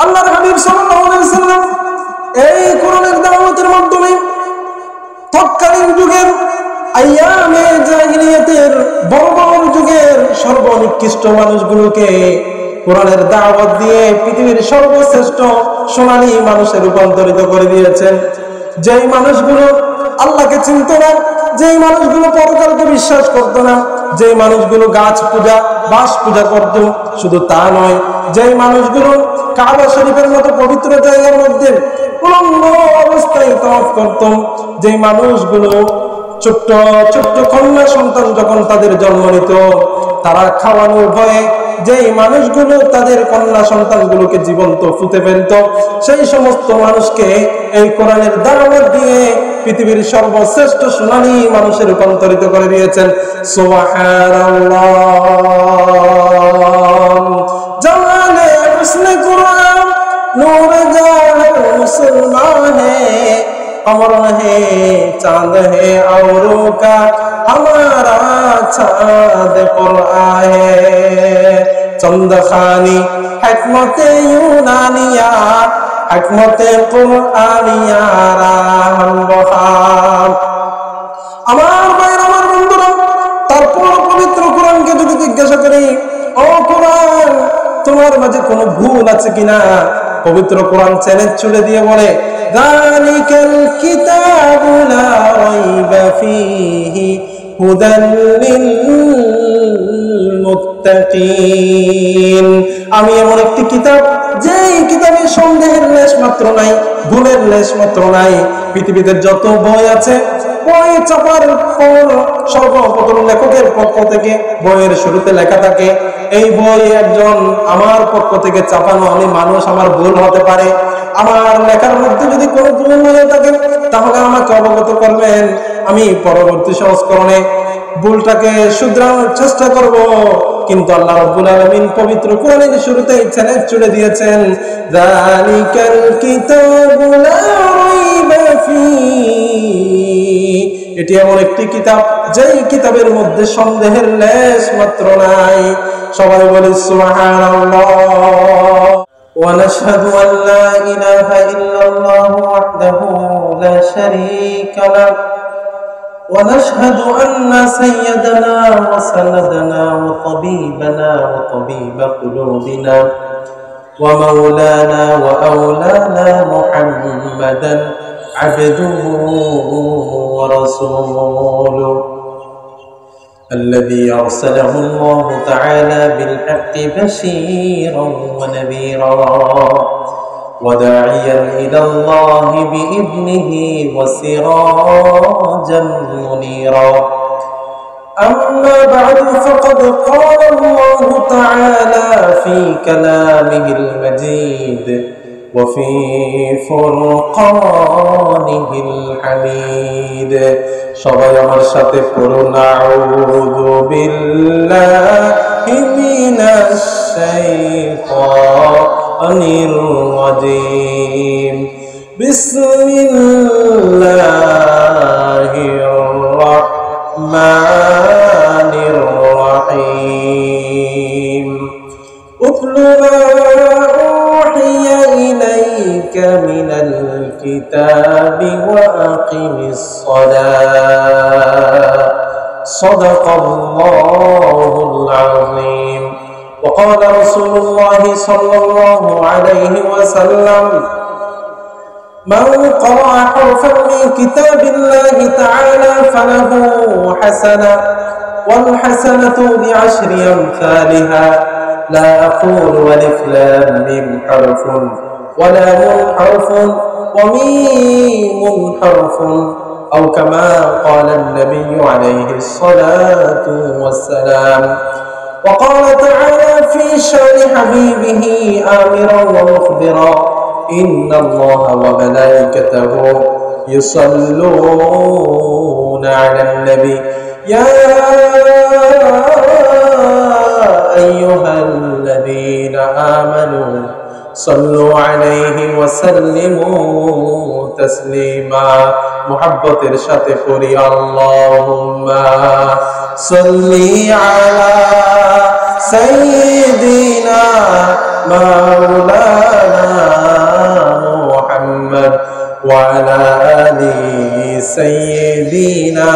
আল্লাহর হাবিব সাল্লাল্লাহু আলাইহি ওয়াসাল্লাম এই কোরআনের দাওয়াতের মাধ্যমে তৎকালীন যুগের আইয়ামে জাহিলিয়াতের বর্বর যুগের সর্বনিকৃষ্ট মানুষগুলোকে কোরআনের দাওয়াত দিয়ে পৃথিবীর সর্বশ্রেষ্ঠ সোনালী মানুষে রূপান্তরিত করে দিয়েছেন। যেই মানুষগুলো আল্লাহকে চিনত না, যেই মানুষগুলো পরকালকে বিশ্বাস করতো না, যেই মানুষগুলো গাছ পূজা বাস পূজা করত, শুধু তা নয়, যেই মানুষগুলো কাবা শরীফের মতো পবিত্র জায়গার মধ্যে উলঙ্গ অবস্থায় তওয়াফ করত, যেই মানুষগুলো ছোট্ট ছোট্ট কন্যা সন্তান যখন তাদের জন্ম নিত তারা খাওয়ানোর ভয়ে যেই মানুষগুলো তাদের কন্যা সন্তানগুলোকে জীবন্ত ফুঁতে ফেলত, সেই সমস্ত মানুষকে এই কোরআনের দাওয়াত দিয়ে পৃথিবীর সর্বশ্রেষ্ঠ সোনালী মানুষে রূপান্তরিত করে দিয়েছেন। সুবহানাল্লাহ। জামানে হুসনে কুরআন নূর জাহান মুসলমান হে, अमर है चांद है औरों का हमारा चांद कुरआन है। चंद खानी हिकमत यूनानिया हिकमत कुरआनिया राहम बहार। আমার ভাইরা, আমার বন্ধুরা, তারপর পবিত্র কোরআনকে যদি জিজ্ঞাসা করি, ও কোরআন, তোমার মাঝে কোনো ভুল আছে কিনা, পবিত্র কোরআন চ্যালেঞ্জ ছুড়ে দিয়ে বলে, যালিকাল কিতাবু লা রাইবা ফীহি হুদাল লিল মুত্তাকিন। আমি এমন একটি কিতাব, যেই কিতাবে সন্দেহের লেশ মাত্র নাই, ভুলের লেশ মাত্র নাই। পৃথিবীতে যত বই আছে, বই চাপার পর সর্বপ্রথম লেখকের পক্ষ থেকে বইয়ের শুরুতে লেখা থাকে, এই বই একজন আমার পক্ষ থেকে চাপানো, আমি মানুষ, আমার ভুল হতে পারে, আমার লেখার মধ্যে যদি কোনো ভুল হয়ে থাকে তাহলে আমাকে অবগত করবেন, আমি পরবর্তী সংস্করণে ভুলটাকে শুধরানোর চেষ্টা করব। কিন্তু আল্লাহ রাব্বুল আলামিন পবিত্র কোরআনের শুরুতেই চ্যালেঞ্জ ছুড়ে দিয়েছেন, যালিকাল কিতাবু লা রাইবা ফীহি। এটি এমন একটি কিতাব, যেই কিতাবের মধ্যে সন্দেহের লেশ মাত্র নাই। সবাই বলি সুবহানাল্লাহ। ونشهد أن لا إله إلا الله وحده لا شريك له ونشهد أن سيدنا وسندنا وطبيبنا وطبيب قلوبنا ومولانا وأولانا محمدا عبده ورسوله الذي أرسله الله تعالى بالحق بشيرا ونذيرا وداعيا إلى الله بإذنه وسراجا منيرا. أما بعد، فقد قال الله تعالى في كلامه المجيد وفي فرقانه الحميد. সবাই আমার সাথে পড়ুন, আউযু বিল্লাহি মিনাশ শাইতানির রাজীম। বিসমিল্লাহির রাহমানির রাহিম। উতলু মা উহিয়া ইলাইকা মিনাল কিতাবি ওয়া আকিমিস সালাহ। সাদাকাল্লাহুল আযীম। وقال رسول الله صلى الله عليه وسلم: من قرأ حرفا من كتاب الله تعالى فله حسنة والحسنة بعشر أمثالها. لا أقول ألف لام ميم حرف ولام حرف وميم حرف أو كما قال النبي عليه الصلاة والسلام. وقال تعالى في شأن حبيبه آمرا ومخبرا: إن الله وملائكته يصلون على النبي يا أيها الذين آمنوا صلوا عليه وسلموا تسليما. محبة الشاطئ قولي اللهم صل على سيدنا مولانا وعلى آل سيدنا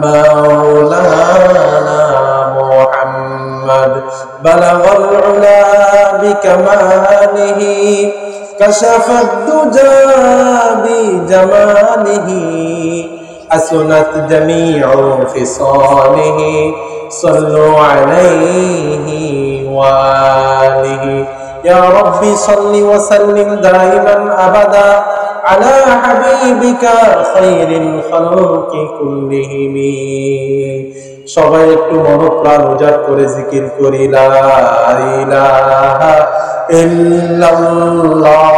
مولانا محمد بلغ العلا بكماله كشف الدجى بجماله حسنت جميع خصاله صلوا عليه وآله يا ربي صل وسلم دائما أبدا على حبيبك خير الخلق كلهم সবাই একটু মনোপ্রাণ উজাড় করে জিকির করি লা ইলাহা ইল্লাল্লাহ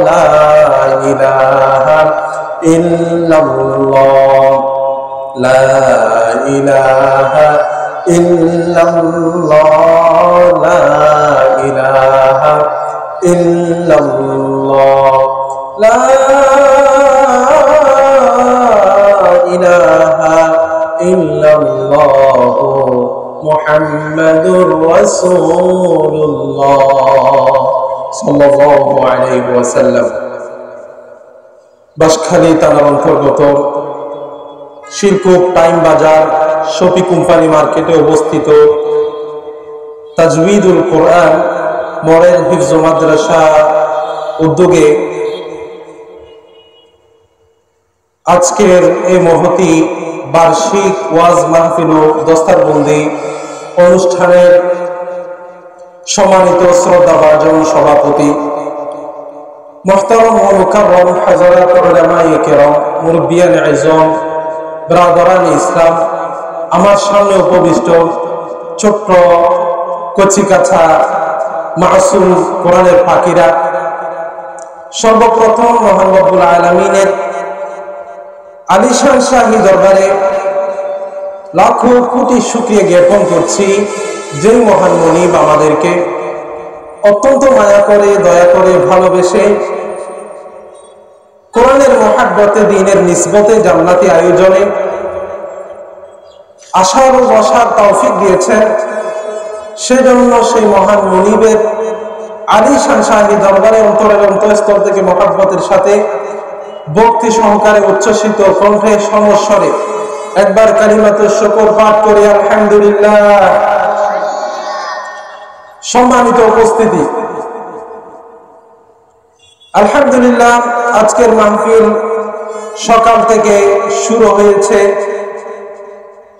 লা ইলাহা ইল্লাল্লাহ লা ইলাহা ইল্লাল্লাহ লা ইলাহা ইল্লাল্লাহ লা ইলাহা ইল্লাল্লাহ মুহাম্মাদুর রাসূলুল্লাহ সাল্লাল্লাহু আলাইহি ওয়াসাল্লাম। বাঁশখালী থানার অন্তর্গত শিরকুপ টাইম বাজার শফি কোম্পানি মার্কেটে অবস্থিত তাজউইদুল কোরআন মডেল হিফজ মাদ্রাসা উদ্যোগে আজকের এই মহতি বার্ষিক ওয়াজ মাহফিল ও দস্তারবন্দি অনুষ্ঠানের সম্মানিত শ্রদ্ধাভাজন সভাপতি মুহতারাম ও মুকাররম হযরত উলামায়ে কেরাম মুরব্বিয়ান আযম ব্রাদারান ইসলাম, আমার সামনে উপবিষ্ট ছোট্ট কচিকাছা মাসুম কোরআনের পাখিরা, সর্বপ্রথম মহান রব্বুল আলামিনের আলিশান শাহী দরবারে লাখো কোটি শুকরিয়া জ্ঞাপন করছি, যে মহান মুনিব আমাদেরকে অত্যন্ত মায়া করে দয়া করে ভালোবেসে কোরআনের মহাব্বতে দ্বীনের নিসবতে জান্নাতি আয়োজনে আসার ও বসার তৌফিক দিয়েছেন। সেজন্য সেই মহান মুনিবের আলিশান শাহী দরবারে অন্তরের অন্তঃস্থল থেকে মহাব্বতের সাথে ভক্তি সহকারে উচ্ছ্বসিত কণ্ঠে সমস্বরে একবার কালিমাতুশ শুকর পাঠ করি আলহামদুলিল্লাহ। সম্মানিত উপস্থিতি, আলহামদুলিল্লাহ, আজকের মাহফিল সকাল থেকে শুরু হয়েছে।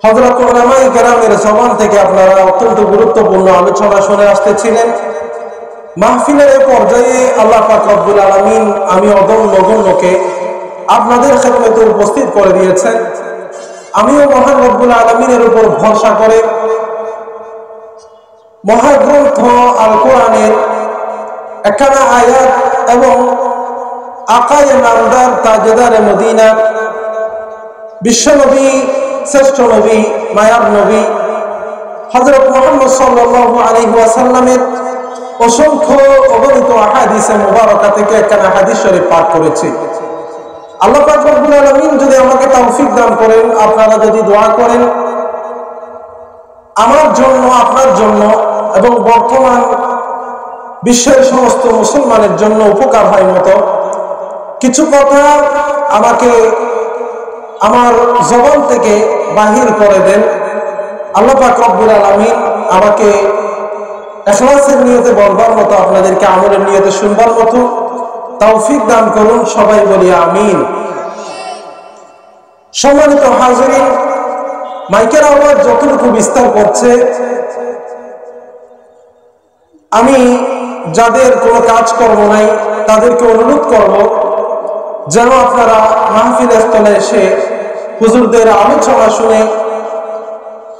হযরত উলামায়ে কেরামের জবান থেকে আপনারা অত্যন্ত গুরুত্বপূর্ণ আলোচনা শুনে আসতেছিলেন। মাহফিলের এই পর্যায়ে আল্লাহ পাক রব্বুল আলামিন আমি অদম নগণ্যকে আপনাদের খেদমতে উপস্থিত করে দিয়েছেন। আমিও মহান রব্বুল আলামিনের উপর ভরসা করে মহাগ্রন্থ আল কোরআনের 51 আয়াত এবং আকায়ে নামদার তাজদারে মদিনা বিশ্বনবী শ্রেষ্ঠ নবী মায়ার নবী হযরত মুহাম্মদ সাল্লাল্লাহু আলাইহি ওয়াসাল্লামের অসংখ্য অগণিত হাদিসে মুবারকা থেকে একখানা হাদিস শরীফ পাঠ করেছি। আল্লাহ পাক রব্বুল আলামিন যদি আমাকে তৌফিক দান করেন, আপনারা যদি দোয়া করেন আমার জন্য, আপনার জন্য এবং বর্তমান বিশ্বের সমস্ত মুসলমানের জন্য উপকার হয় মতো কিছু কথা আমাকে আমার জবান থেকে বাহির করে দেন। আল্লাহ পাক রব্বুল আলামিন আমাকে ইখলাসের নিয়তে বলবার মতো, আপনাদেরকে আমলের নিয়তে শুনবার মতো তৌফিক দান করুন। সবাই বলি আমিন। সম্মানিত হাজিরিন, মাইকের আওয়াজ যতটুকু বিস্তার করছে, আমি যাদের কোনো কাজকর্ম নাই তাদেরকে অনুরোধ করব যেন আপনারা মাহফিল স্থলে এসে হুজুরদের আলোচনা শুনে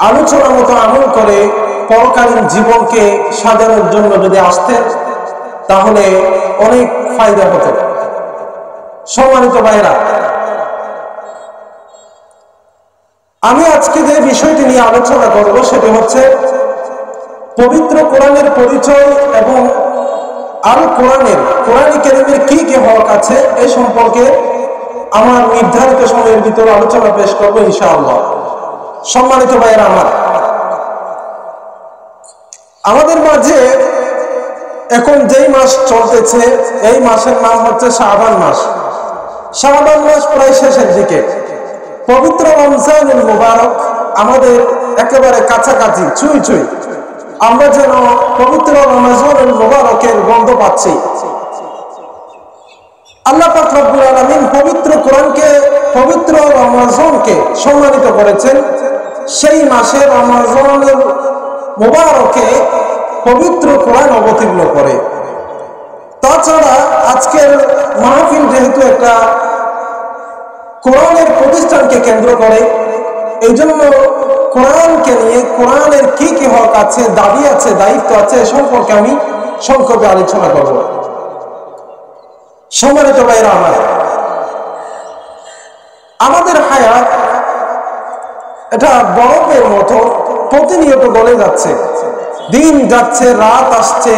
আলোচনা মতো আমল করে পরকালীন জীবনকে সাজানোর জন্য যদি আসতেন তাহলে অনেক ফায়দা হতো। সম্মানিত ভাইরা, আমি আজকে যে বিষয়টি নিয়ে আলোচনা করব সেটি হচ্ছে পবিত্র কোরআনের পরিচয় এবং আল কোরআনের কোরআন কারীমের কি কি হক আছে এই সম্পর্কে আমার নির্ধারিত সময়ের ভিতরে আলোচনা পেশ করব ইনশাআল্লাহ। সম্মানিত ভাইরা আমার, আমাদের মাঝে এখন যেই মাস চলতেছে এই মাসের নাম হচ্ছে শাবান মাস। শাবান মাস প্রায় শেষের দিকে, পবিত্র রমজানুল মুবারক আমাদের একেবারে কাছাকাছি, ছুঁই ছুঁই। আমরা যেন পবিত্র রমজানুল মুবারকের গন্ধ পাচ্ছি। আল্লাহ পাক রব্বুল আলামিন পবিত্র কোরআনকে, পবিত্র রমজানকে সম্মানিত করেছেন। সেই মাসে রমজানুল মুবারকে পবিত্র কোরআন অবতীর্ণ করে। তাছাড়া আজকের মাহফিল যেহেতু একটা কোরআনের প্রতিষ্ঠানকে কেন্দ্র করে, এই জন্য কোরআনকে নিয়ে, কোরআনের কি কি হক আছে, দাবি আছে, দায়িত্ব আছে, সম্পর্কে আমি সংক্ষেপে আলোচনা করব। সম্মানিত ভাইরা আমার, আমাদের হায়াত এটা বরফের মতো প্রতিনিয়ত গলে যাচ্ছে। দিন যাচ্ছে, রাত আসছে,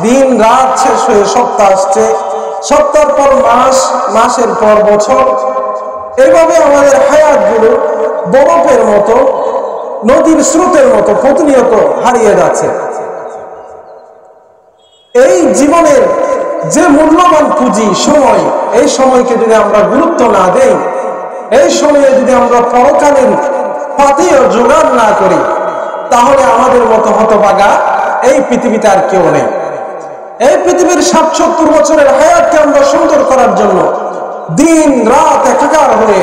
দিন রাত শেষ হয়ে সপ্তাহ আসছে, সপ্তাহের পর মাস, মাসের পর বছর। এইভাবে আমাদের হায়াতগুলো বরফের মতো, নদীর স্রোতের মতো প্রতিনিয়ত হারিয়ে যাচ্ছে। এই জীবনের যে মূল্যবান পুঁজি সময়, এই সময়কে যদি আমরা গুরুত্ব না দেই, এই সময়ে যদি আমরা পরকালীন পাথেয় জোগাড় না করি, তাহলে আমাদের মতো হতভাগা এই পৃথিবীতে আর কেউ নেই। এই পৃথিবীর ৬০-৭০ বছরের হায়াতকে আমরা সুন্দর করার জন্য দিন রাত একাকার হয়ে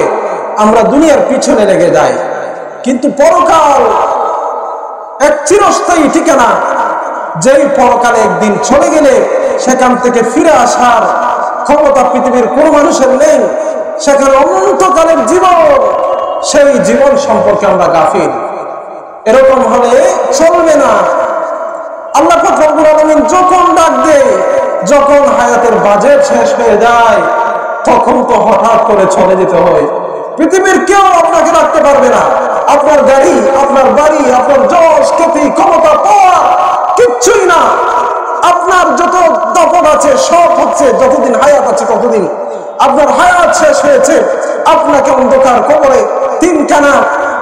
আমরা দুনিয়ার পিছনে লেগে যাই। কিন্তু পরকাল এক চিরস্থায়ী ঠিকানা, যেই পরকালে একদিন চলে গেলে সেখান থেকে ফিরে আসার ক্ষমতা পৃথিবীর কোনো মানুষের নেই। সেখানে অনন্তকালের জীবন, সেই জীবন সম্পর্কে আমরা গাফিল। এরকম হলে চলবে না। আল্লাহ পাক রব্বুল আলামিন যখন ডাক দেয়, যখন হায়াতের বাজেট শেষ হয়ে যায়, তখন তো হঠাৎ করে চলে যেতে হয়। পৃথিবীর কেউ আপনাকে রাখতে পারবে না। আপনার গাড়ি, আপনার বাড়ি, আপনার যশ, খ্যাতি, ক্ষমতা, পাওয়ার কিচ্ছুই না। আপনার যত দপন আছে সব হচ্ছে যতদিন হায়াত আছে ততদিন। আপনার হায়াত শেষ হয়েছে, আপনাকে অন্ধকার কবরে তিনখানা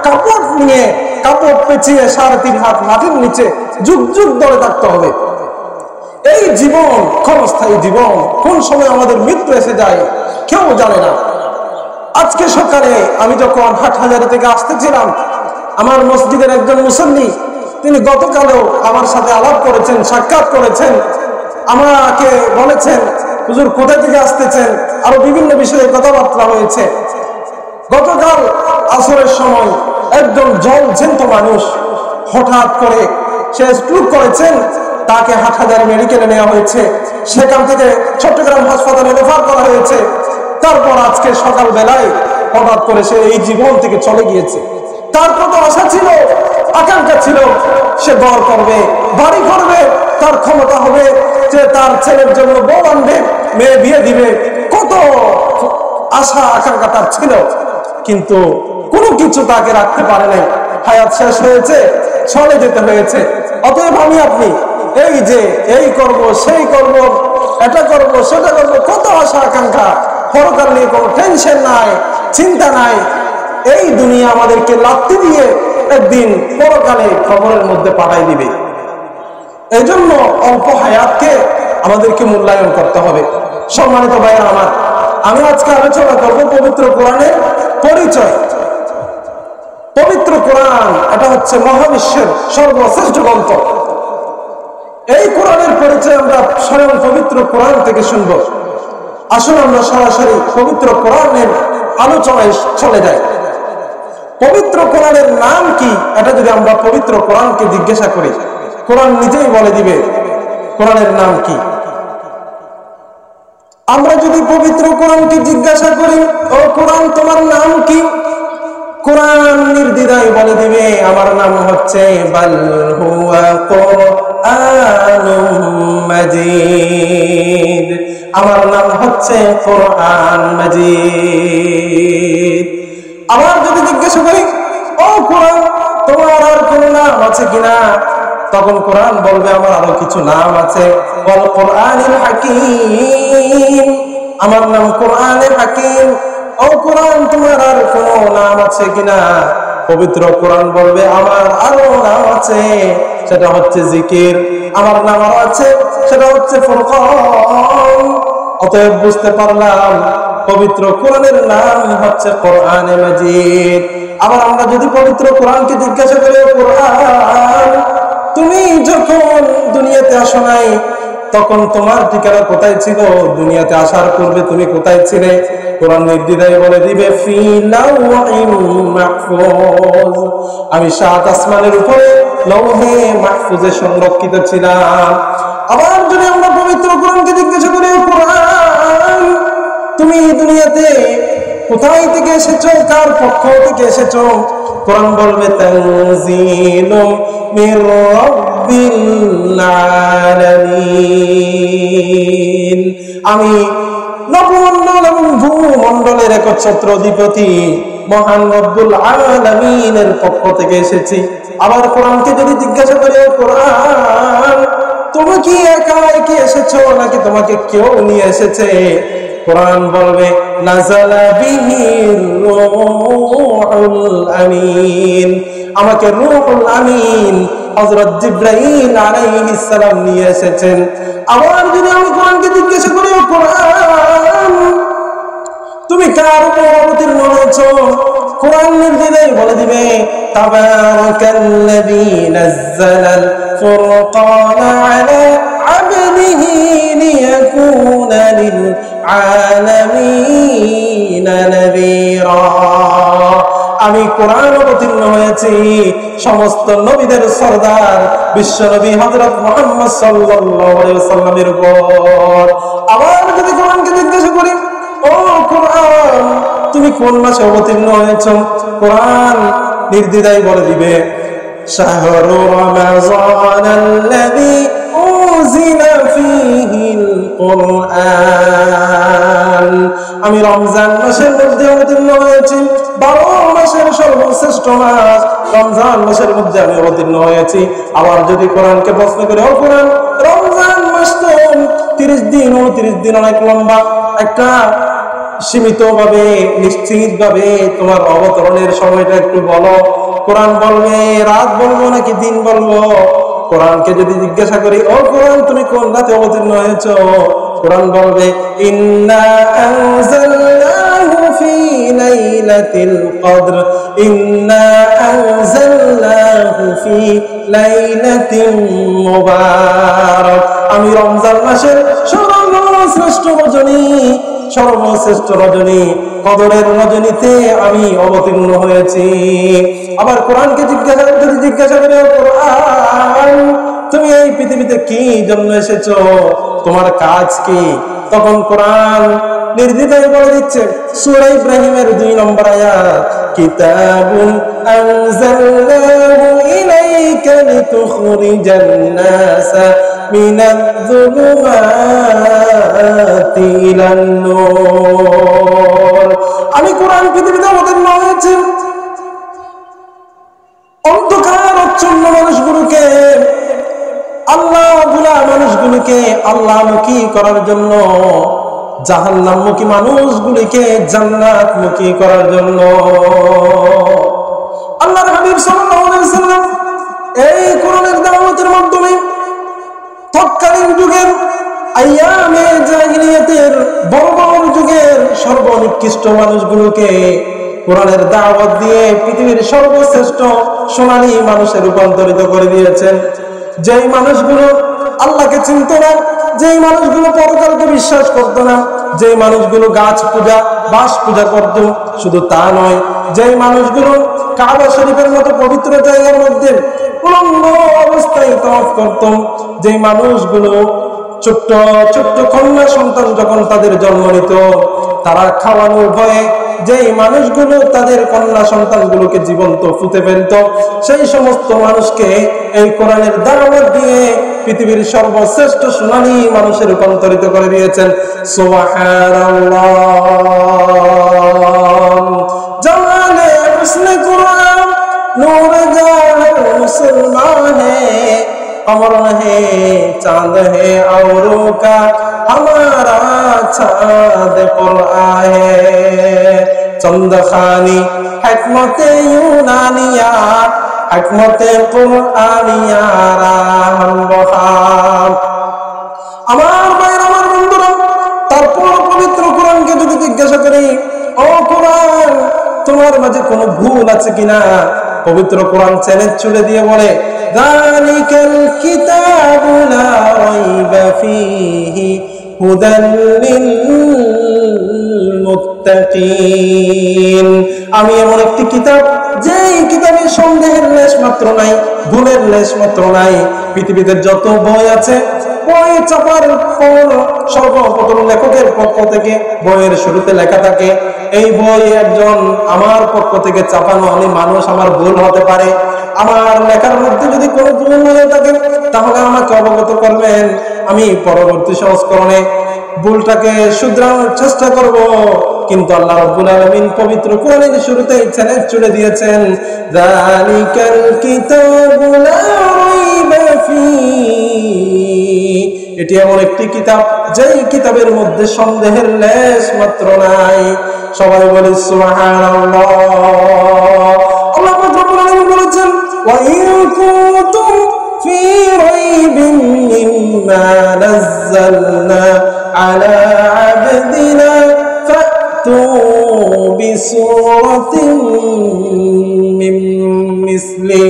কাপড় নিয়ে, কাপড় পেঁচিয়ে ৩.৫ হাত মাটির নিচে যুগ যুগ ধরে থাকতে হবে। এই জীবন ক্ষণস্থায়ী জীবন, কোন সময় আমাদের মৃত্যু এসে যায় কেউ জানে না। আজকে সকালে আমি যখন হাটহাজারী থেকে আসতেছিলাম, আমার মসজিদের একজন মুসল্লি, তিনি গতকালেও আমার সাথে আলাপ করেছেন, সাক্ষাৎ করেছেন। আমাকে বলেছেন, হুজুর কোথা থেকে আসতেছেন, আরো বিভিন্ন বিষয়ে কথাবার্তা হয়েছে। গতকাল আসরের সময় একজন জলজ্যান্ত মানুষ হঠাৎ করে সে স্ট্রোক করেছেন, তাকে হাটহাজারী মেডিকেলে নেওয়া হয়েছে, সেখান থেকে চট্টগ্রাম হাসপাতালে রেফার করা হয়েছে। তারপর আজকে সকাল বেলায় হঠাৎ করে সে এই জীবন থেকে চলে গিয়েছে। তার কত আশা ছিল, আকাঙ্ক্ষা ছিল, সে ঘর করবে, বাড়ি করবে, তার ক্ষমতা হবে যে তার ছেলের জন্য বউ আনবে, মেয়ে বিয়ে দিবে, কত আশা আকাঙ্ক্ষা তার ছিল, কিন্তু কোনো কিছু তাকে রাখতে পারে নাই। হায়াত শেষ হয়েছে, চলে যেতে হয়েছে। অতএব আমি আপনি এই যে এই করব, সেই করব, এটা করব, সেটা করব, কত আশা আকাঙ্ক্ষা, পরকাল নিয়ে কোনো টেনশন নাই, চিন্তা নাই। এই দুনিয়া আমাদেরকে লাথি দিয়ে একদিন পরকালে কবরের মধ্যে পাঠাই দিবে। এই জন্য অল্প হায়াতকে আমাদেরকে মূল্যায়ন করতে হবে। সম্মানিত ভাইরা আমার, আমি আজকে আলোচনা করব পবিত্র কোরআনের পরিচয়। পবিত্র কোরআন এটা হচ্ছে মহাবিশ্বের সর্বশ্রেষ্ঠ গ্রন্থ। এই কোরআনের পরিচয় আমরা স্বয়ং পবিত্র কোরআন থেকে শুনব। আসুন আমরা সরাসরি পবিত্র কোরআনের আলোচনায় চলে যাই। পবিত্র কোরআনের নাম কি, এটা যদি আমরা পবিত্র কোরআনকে জিজ্ঞাসা করি, কোরআন নিজেই বলে দিবে কোরআনের নাম কি। আমরা যদি পবিত্র কোরআনকে জিজ্ঞাসা করি, ও কোরআন তোমার নাম কি, কোরআন নির্দ্বিধায় বলে দিবে আমার নাম হচ্ছে বাল হুয়া কুরআনুম মাজিদ, আমার নাম হচ্ছে কোরআন মাজিদ। আবার যদি জিজ্ঞাসা করি, ও কোরআন তোমার আর কোন নাম আছে কিনা, তখন কোরআন বলবে আমার আরো কিছু নাম আছে। বল কোরআনুল হাকিম, আমার নাম কোরআনুল হাকিম। ও কোরআন তোমার আর কোন নাম আছে কিনা, পবিত্র কোরআন বলবে আমার আরো নাম আছে, সেটা হচ্ছে জিকির। আমার নাম আরো আছে, সেটা হচ্ছে ফুরকান। অতএব বুঝতে পারলাম পবিত্র কোরআনের নাম হচ্ছে কোরআনে মাজিদ। আবার আমরা যদি পবিত্র কোরআনকে জিজ্ঞাসা করি, কোরআন তুমি যখন দুনিয়াতে আসো নাই তখন তোমার ঠিকানা কোথায় ছিল? দুনিয়াতে আসার পূর্বে তুমি কোথায় ছিলে? কোরআন নির্দ্বিধায় বলে দিবে, ফি লাওহিম মাহফুজ, আমি 7 আসমানের উপরে লৌহে মাহফুজে সংরক্ষিত ছিলাম। আবার যদি আমরা পবিত্র কোরআনকে জিজ্ঞাসা করি, কোরআন তুমি দুনিয়াতে কোথায় থেকে এসেছো, কার পক্ষ থেকে এসেছো? কোরআন বলবে, তানজিলুম মির রাব্বিল আলামিন, আমি নবমণ্ডল এবং ভূমণ্ডলের একচ্ছত্র অধিপতি মহান রব্বুল আলামিনের পক্ষ থেকে এসেছি। আবার কোরআনকে যদি জিজ্ঞাসা করি, কোরআন তুমি কি একাই কি এসেছো নাকি তোমাকে কেউ নিয়ে এসেছে? কোরআন বলবে, নাযালা বিহির রূহুল আমিন, আমাকে রূহুল আমিন হযরত জিবরাইল আলাইহিস সালাম নিয়ে এসেছেন। আবার যদি আমি কোরআনকে জিজ্ঞাসা করি, কোরআন তুমি কার উপর অবতীর্ণ হয়েছো? কোরআন নির্দ্বিধায় বলে দিবে, তাবারাকাল্লাযী নাযালাল ফুরকানা আলা আবদিহি লিয়াকুনা লিল আলামিনা নাযীরা, আমি কোরআন অবতীর্ণ হয়েছি সমস্ত নবীদের সরদার বিশ্বনবী হযরত মুহাম্মদ সাল্লাল্লাহু আলাইহি ওয়াসাল্লামের উপর। আবার যদি কোরআনকে জিজ্ঞাসা করি, ও কোরআন তুমি কোন মাসে অবতীর্ণ হয়েছো? কোরআন নির্দ্বিধায় বলে দিবে, শাহরু রমাযানাল্লাযী উনজিলা ফীহিল কুরআন, আমি রমজান মাসের মধ্যে অবতীর্ণ হয়েছি। 12 মাসের সর্বশ্রেষ্ঠ মাস রমজান মাসের মধ্যে আমি অবতীর্ণ হয়েছি। আবার যদি কোরআনকে প্রশ্ন করে, ও কোরআন রমজান মাস তো 30 দিন, 29 দিন অনেক লম্বা, একটা সীমিত ভাবে নিশ্চিত ভাবে তোমার অবতরণের সময়টা একটু বলো। কোরআন বলবে, রাত বলবো নাকি দিন বলবো? কোরআনকে যদি জিজ্ঞাসা করি, ও কোরআন তুমি কোন রাতে অবতীর্ণ হয়েছো? কোরআন বলবে, ইন্না আনজালনাহু ফি লাইলাতিল কদর, ইন্না আনজালনাহু ফি লাইলাতিন মুবারাক, আমি রমজান মাসের সর্বশ্রেষ্ঠ রজনী কদরের রজনীতে আমি অবতীর্ণ হয়েছি। আবার কোরআনকে জিজ্ঞাসা করে, কোরআন তুমি এই পৃথিবীতে কি জন্য এসেছো, তোমার কাজ কি? তখন কোরআন নির্দ্বিধায় বলে দিচ্ছে, সূরা ইব্রাহিমের 2 নম্বর আয়াত, কিতাবুন আনজালনাহু ইলাইকা লিতুখরিজান নাসা মিনায-যুলুমাতি ইলান-নূর, আমি কোরআন পৃথিবীতে অবতীর্ণ হয়েছি অন্ধকারাচ্ছন্ন মানুষগুলোকে, আল্লাহ ভোলা মানুষগুলোকে আল্লাহমুখী করার জন্য, জাহান্নামমুখী মানুষগুলিকে জান্নাতমুখী করার জন্য। আল্লাহর হাবিব সাল্লাল্লাহু আলাইহি ওয়াসাল্লাম এই কোরআনের দাওয়াতের মাধ্যমে তৎকালীন যুগের আইয়ামে জাহিলিয়াতের বর্বর যুগের সর্বনিকৃষ্ট মানুষগুলোকে কোরআনের দাওয়াত দিয়ে পৃথিবীর সর্বশ্রেষ্ঠ সোনালী মানুষে রূপান্তরিত করে দিয়েছেন। যেই মানুষগুলো আল্লাহকে চিনত না, যেই মানুষগুলো পরকালকে বিশ্বাস করতো না, যেই মানুষগুলো গাছ পূজা বাস পূজা করত, শুধু তা নয়, যেই মানুষগুলো কাবা শরীফের মতো পবিত্র জায়গার মধ্যে উলঙ্গ অবস্থায় তাওয়াফ করত, যেই মানুষগুলো ছোট্ট ছোট্ট কন্যা সন্তান যখন তাদের জন্ম নিত তারা খাওয়ানোর ভয়ে যেই মানুষগুলো তাদের কন্যা সন্তানগুলোকে জীবন্ত ফুঁতে ফেলত, সেই সমস্ত মানুষকে এই কোরআনের দাওয়াত দিয়ে পৃথিবীর সর্বশ্রেষ্ঠ সোনালী মানুষে রূপান্তরিত করে দিয়েছেন। সুবহানাল্লাহ, জামালে হুসনে কুরআন নূর জানে মুসলমান হে, अमर है चांद है औरों का हमारा चांद कुरआन है, चंद खानी हिकमत यूनानिया हिकमत कुरआनिया राहम बहाम। আমার ভাইরা, আমার বন্ধুরা, তারপর পবিত্র কোরআনকে যদি জিজ্ঞাসা কোনো ভুল আছে কিনা। পবিত্র কোরআন চ্যালেঞ্জ ছুড়ে দিয়ে বলে, যালিকাল কিতাবু লা রাইবা ফীহি হুদাল লিল মুত্তাকিন। আমি এমন একটি কিতাব, যেই কিতাবের সন্দেহের লেশ মাত্র নাই, ভুলের লেশ মাত্র নাই। পৃথিবীতে যত বই আছে, বই চাপার পর সর্বপ্রথম লেখকের পক্ষ থেকে বইয়ের শুরুতে লেখা থাকে, এই বই একজন আমার পক্ষ থেকে চাপানো, আমি মানুষ, আমার ভুল হতে পারে। আমার লেখার মধ্যে যদি কোনো ভুল হয়ে থাকে তাহলে আমাকে অবগত করবেন, আমি পরবর্তী সংস্করণে ভুলটাকে শুধরানোর চেষ্টা করব। কিন্তু আল্লাহ রাব্বুল আলামিন পবিত্র কোরআনের শুরুতেই চ্যালেঞ্জ ছুড়ে দিয়েছেন, যালিকাল কিতাবু লা রাইবা ফীহি। এটি এমন একটি কিতাব, যেই কিতাবের মধ্যে সন্দেহের লেশ মাত্র নাই। সবাই বলি সুবহানাল্লাহ। আল্লাহ রাব্বুল আলামিন বলেছেন, ওয়া ইন কুনতুম ফী রাইবিন মিম্মা নাযালনা আলা আবদিনা ফাতু বিসূরাতিন মিন মিসলি।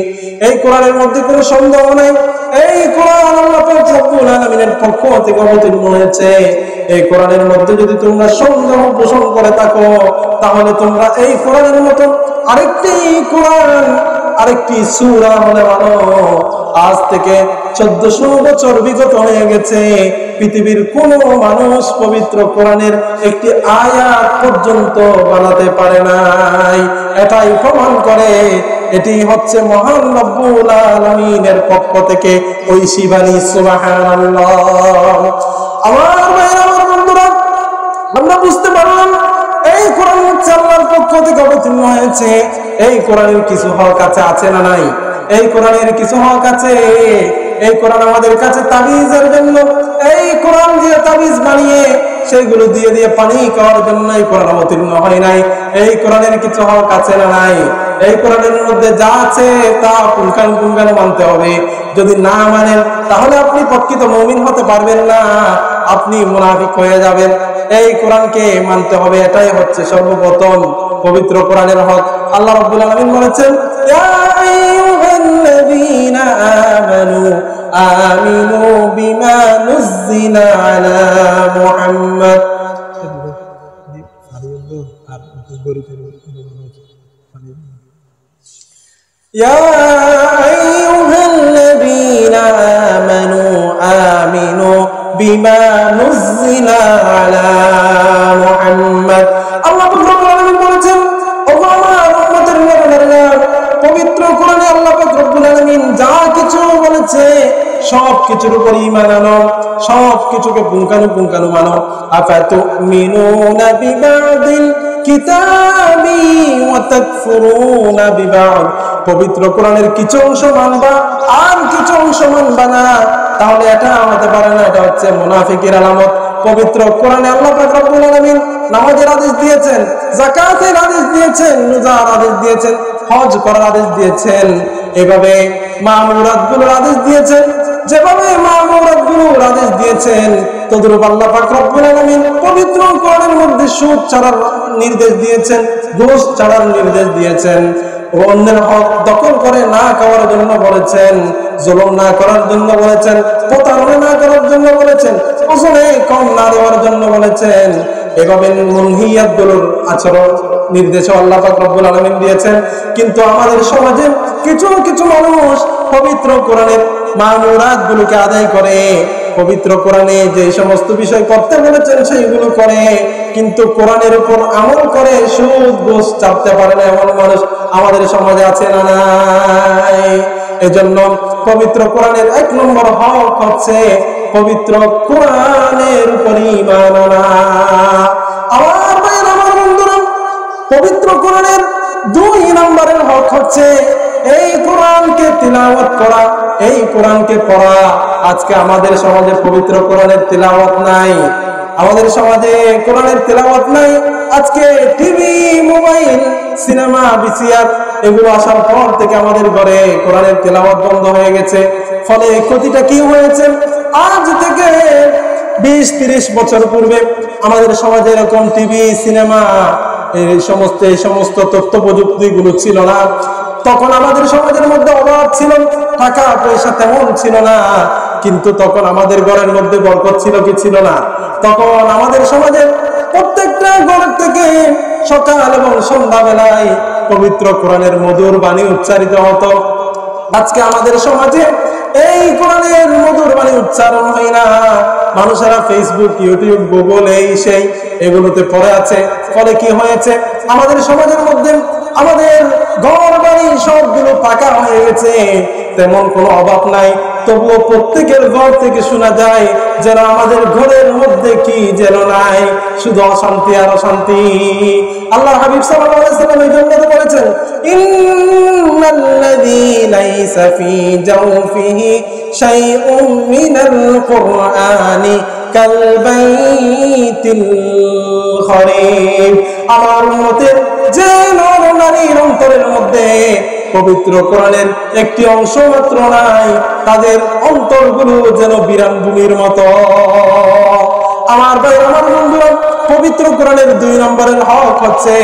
এই কোরআনের মধ্যে কোনো সন্দেহ নাই, এই কোরআন আল্লাহ পাক রব্বুল আলামিনের পক্ষ থেকে অবতীর্ণ হয়েছে। এই কোরআনের মধ্যে যদি তোমরা সন্দেহ পোষণ করে থাকো, তাহলে তোমরা এই কোরআনের মতো আরেকটি কোরআন, আরেকটি সূরা মনে মানো। আজ থেকে 1400 বছর বিগত হয়ে গেছে, পৃথিবীর কোন মানুষ পবিত্র কোরআনের একটি আয়াত পর্যন্ত বানাতে পারে নাই। এটাই প্রমাণ করে এটি হচ্ছে মহান রব্বুল আলামিনের পক্ষ থেকে ঐশী বাণী। সুবহানাল্লাহ। আমার ভাইরা, আমার বন্ধুরা, আমরা বুঝতে পারলাম এই কোরআন হচ্ছে আল্লাহর পক্ষ থেকে অবতীর্ণ হয়েছে। এই কোরআনের কিছু হক আছে না নাই? এই কোরআনের কিছু হক আছে। এই কোরআন আমাদের কাছে তাবিজের জন্য, এই কোরআন দিয়ে তাবিজ বানিয়ে সেগুলো দিয়ে দিয়ে পানি খাওয়ার জন্য এই কোরআন অবতীর্ণ হয় নাই। এই কোরআনের কিছু হক আছে না নাই? এই কোরআনের মধ্যে যা আছে তা পুঙ্খানুপুঙ্খানু মানতে হবে। যদি না মানেন তাহলে আপনি প্রকৃত মুমিন হতে পারবেন না, আপনি মুনাফিক হয়ে যাবেন। এই কোরআনকে মানতে হবে, এটাই হচ্ছে সর্বপ্রথম পবিত্র কোরআনের হক। আল্লাহ রাব্বুল আলামিন বলেছেন, ইয়া আইয়ুহাল্লাযীনা আমানু আমিনু বিমা নুযযিলা আলা মুহাম্মাদ। ইয়া আইয়ুহাল্লাযীনা আমানু আমিনু বিমা নুযযিলা আলা মুহাম্মাদ। আল্লাহ পাক রব্বুল আলামিন বলেছেন, ওগো আমার উম্মতের নেতারা, পবিত্র কোরআনে আল্লাহ পাক রব্বুল আলামিন যা কিছু বলেছে সব কিছুর উপর ঈমান আনো, সব কিছুকে পুঙ্খানুপুঙ্খানু মানো। আফাতুমিনুনা বিবাদিল কিতাবি ওয়া তাকফুরুনা বিবাদ। পবিত্র কোরআনের কিছু অংশ মানবা আর কিছু অংশ মানবা না, তাহলে এটা হতে পারে না, এটা হচ্ছে মুনাফিকের আলামত। পবিত্র কোরআনে আল্লাহ পাক রব্বুল আলামিন নামাজের আদেশ দিয়েছেন, যাকাতের আদেশ দিয়েছেন, রোজার আদেশ দিয়েছেন, হজ করার আদেশ দিয়েছেন। এভাবে মামুরাতগুলোর আদেশ দিয়েছেন। যেভাবে মামুরাতগুলোর আদেশ দিয়েছেন, তদ্রূপ আল্লাহ পাক রব্বুল আলামিন পবিত্র কোরআনের মধ্যে সুদ ছাড়ার নির্দেশ দিয়েছেন, ঘুষ ছাড়ার নির্দেশ দিয়েছেন, অন্যের হক দখল করে না খাওয়ার জন্য বলেছেন, জুলুম না করার জন্য বলেছেন, প্রতারণা না করার জন্য বলেছেন, ওজনে কম না দেওয়ার জন্য বলেছেন। এভাবে মুনহিয়াতগুলোর আচরণ নির্দেশ আল্লাহ পাক রব্বুল আলামিন দিয়েছেন। কিন্তু আমাদের সমাজে কিছু কিছু মানুষ পবিত্র কোরআনের মামুরাতগুলোকে আদায় করে, পবিত্র কোরআনে যে সমস্ত বিষয় করতে বলেছেন সেইগুলো করে, কিন্তু কোরআনের উপর আমল করে সুদ ঘুষ চাপতে পারে না এমন মানুষ আমাদের সমাজে আছে না নাই? এজন্য পবিত্র কোরআনের 1 নম্বর হক হচ্ছে পবিত্র কোরআনের উপর ঈমান আনা। আমার ভাইরা, আমার বন্ধুরা, পবিত্র কোরআনের 2 নম্বরের হক হচ্ছে এই কোরআনকে তিলাওয়াত করা, এই কোরআনকে পড়া। আজকে আমাদের সমাজে পবিত্র কোরআনের তিলাওয়াত নাই, আমাদের সমাজে কোরআনের তিলাওয়াত নাই। আজকে টিভি, মোবাইল, সিনেমা, ভিসিআর এগুলো আসার পর থেকে আমাদের ঘরে কোরআনের তিলাওয়াত বন্ধ হয়ে গেছে। ফলে ক্ষতিটা কি হয়েছে? আজ থেকে 20-30 বছর পূর্বে আমাদের সমাজে এরকম টিভি, সিনেমা এই সমস্ত তথ্য প্রযুক্তিগুলো ছিল না। তখন আমাদের সমাজের মধ্যে অভাব ছিল, টাকা পয়সা তেমন ছিল না, কিন্তু তখন আমাদের ঘরের মধ্যে বরকত ছিল কি ছিল না? তখন আমাদের সমাজে প্রত্যেকটা ঘর থেকে সকাল এবং সন্ধ্যা বেলায় পবিত্র কোরআনের মধুর বাণী উচ্চারিত হতো। আজকে আমাদের সমাজে এই কোরআনের মধুর বাণী উচ্চারণ হয় না। মানুষেরা ফেসবুক, ইউটিউব, গুগল, এই সেই এগুলোতে পড়ে আছে। ফলে কি হয়েছে, আমাদের সমাজের মধ্যে আমাদের ঘর বাড়ি সবগুলো পাকা হয়ে গেছে, তেমন কোনো অভাব নাই। তবুও প্রত্যেকের ঘর থেকে শোনা যায় যেন আমাদের ঘরের মধ্যে কি যেন নাই, শুধু অশান্তি আর অশান্তি। আল্লাহ হাবিব সাল্লাল্লাহু আলাইহি ওয়াসাল্লাম এই জন্য তো বলেছেন, ইন্নাল্লাযী লাইসা ফী জাওফিহি শাইউম মিনাল কুরআনি কাল বাইতিল খরিব। আমার উম্মতের যে নর নারীর অন্তরের মধ্যে পবিত্র কোরআনের একটি অংশ মাত্র নাই, তাদের অন্তরগুলো যেন বিরান ভূমির মতো। আমার ভাই, আমার বন্ধুরা, পবিত্র কোরআনের 2 নম্বরের হক হচ্ছে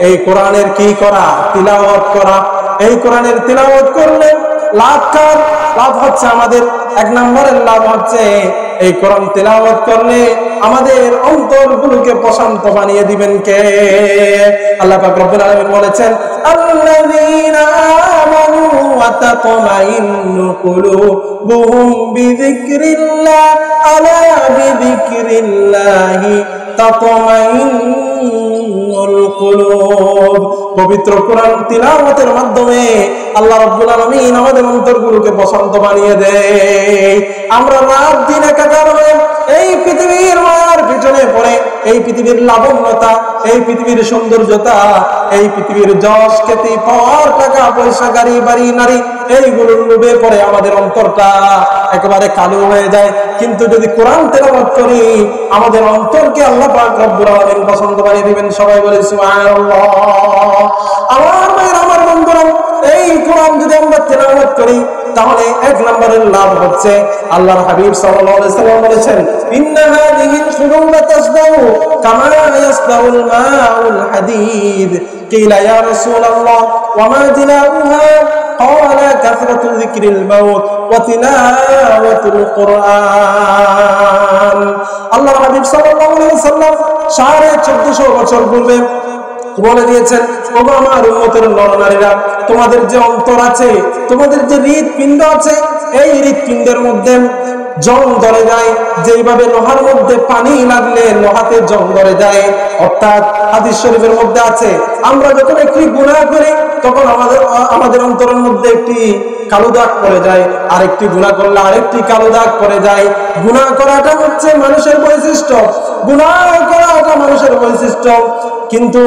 এই কোরআনের কি করা, তিলাওয়াত করা। এই কোরআনের তিলাওয়াত করলে লাভ হচ্ছে আমাদের 1 নম্বরের লাভ হচ্ছে এই কোরআন তিলাওয়াত করলে আমাদের অন্তরগুলোকে প্রশান্ত বানিয়ে দিবেন কে? আল্লাহ পাক রব্বুল আলামিন বলেছেন, আল্লাযীনা আমানু ওয়া তাতমাইন্নু কুলুবুহুম বিযিকরিল্লাহ আলা বিযিকরিল্লাহি তাতমাইন্নুল কুলুব। পবিত্র কোরআন তিলাওয়াতের মাধ্যমে আল্লাহ রাব্বুল আলামিন আমাদের অন্তরগুলোকে প্রশান্ত বানিয়ে দেয়। আমরা রাত দিন একাকার হয়ে এই পৃথিবীর মায়ার পিছনে পড়ে, এই পৃথিবীর লাবণ্যতা, এই পৃথিবীর সৌন্দর্যতা, এই পৃথিবীর যশ খ্যাতি, পাওয়ার, টাকা পয়সা, গাড়ি বাড়ি, নারী, এইগুলোর লোভে পড়ে আমাদের অন্তরটা একেবারে কালো হয়ে যায়। কিন্তু যদি কোরআন তেলাওয়াত করি, আমাদের অন্তরকে আল্লাহ পাক রব্বুল আলামিন পছন্দ বানিয়ে দিবেন। সবাই বলি সুবহানাল্লাহ। আমার ভাইয়েরা, আমার বন্ধুরা, এই কোরআন যদি আমরা তেলাওয়াত করি তাহলে 1 নম্বরের লাভ হচ্ছে, আল্লাহর হাবিব সাল্লাল্লাহু আলাইহি ওয়াসাল্লাম বলেছেন, ইন্না হাযিহিল কুলুবা তাসদাউ কামা ইয়াসদাউল মাউল হাদীদ। কিলা ইয়া রাসূলুল্লাহ ওয়া মা দিলাউহা? ক্বালা কাসরাতু যিকরিল মাউত ওয়া তিলাওয়াতুল কুরআন। আল্লাহর হাবিব সাল্লাল্লাহু আলাইহি ওয়াসাল্লাম 1450 বছর পূর্বে বলে দিয়েছেন, ওগো আমার উম্মতের নরনারীরা, তোমাদের যে অন্তর আছে, তোমাদের যে হৃদপিণ্ড আছে, এই হৃদপিণ্ডের মধ্যে জং ধরে যায়, যেইভাবে লোহার মধ্যে পানি লাগলে লোহাতে জং ধরে যায়। অর্থাৎ হাদিস শরীফের মধ্যে আছে, আমরা যখন একটি গুনাহ করি তখন আমাদের অন্তরের মধ্যে একটি কালো দাগ পড়ে যায়, আরেকটি গুনাহ করলে আরেকটি কালো দাগ পড়ে যায়। গুনাহ করাটা হচ্ছে মানুষের বৈশিষ্ট্য, গুনাহ করাটা মানুষের বৈশিষ্ট্য। কিন্তু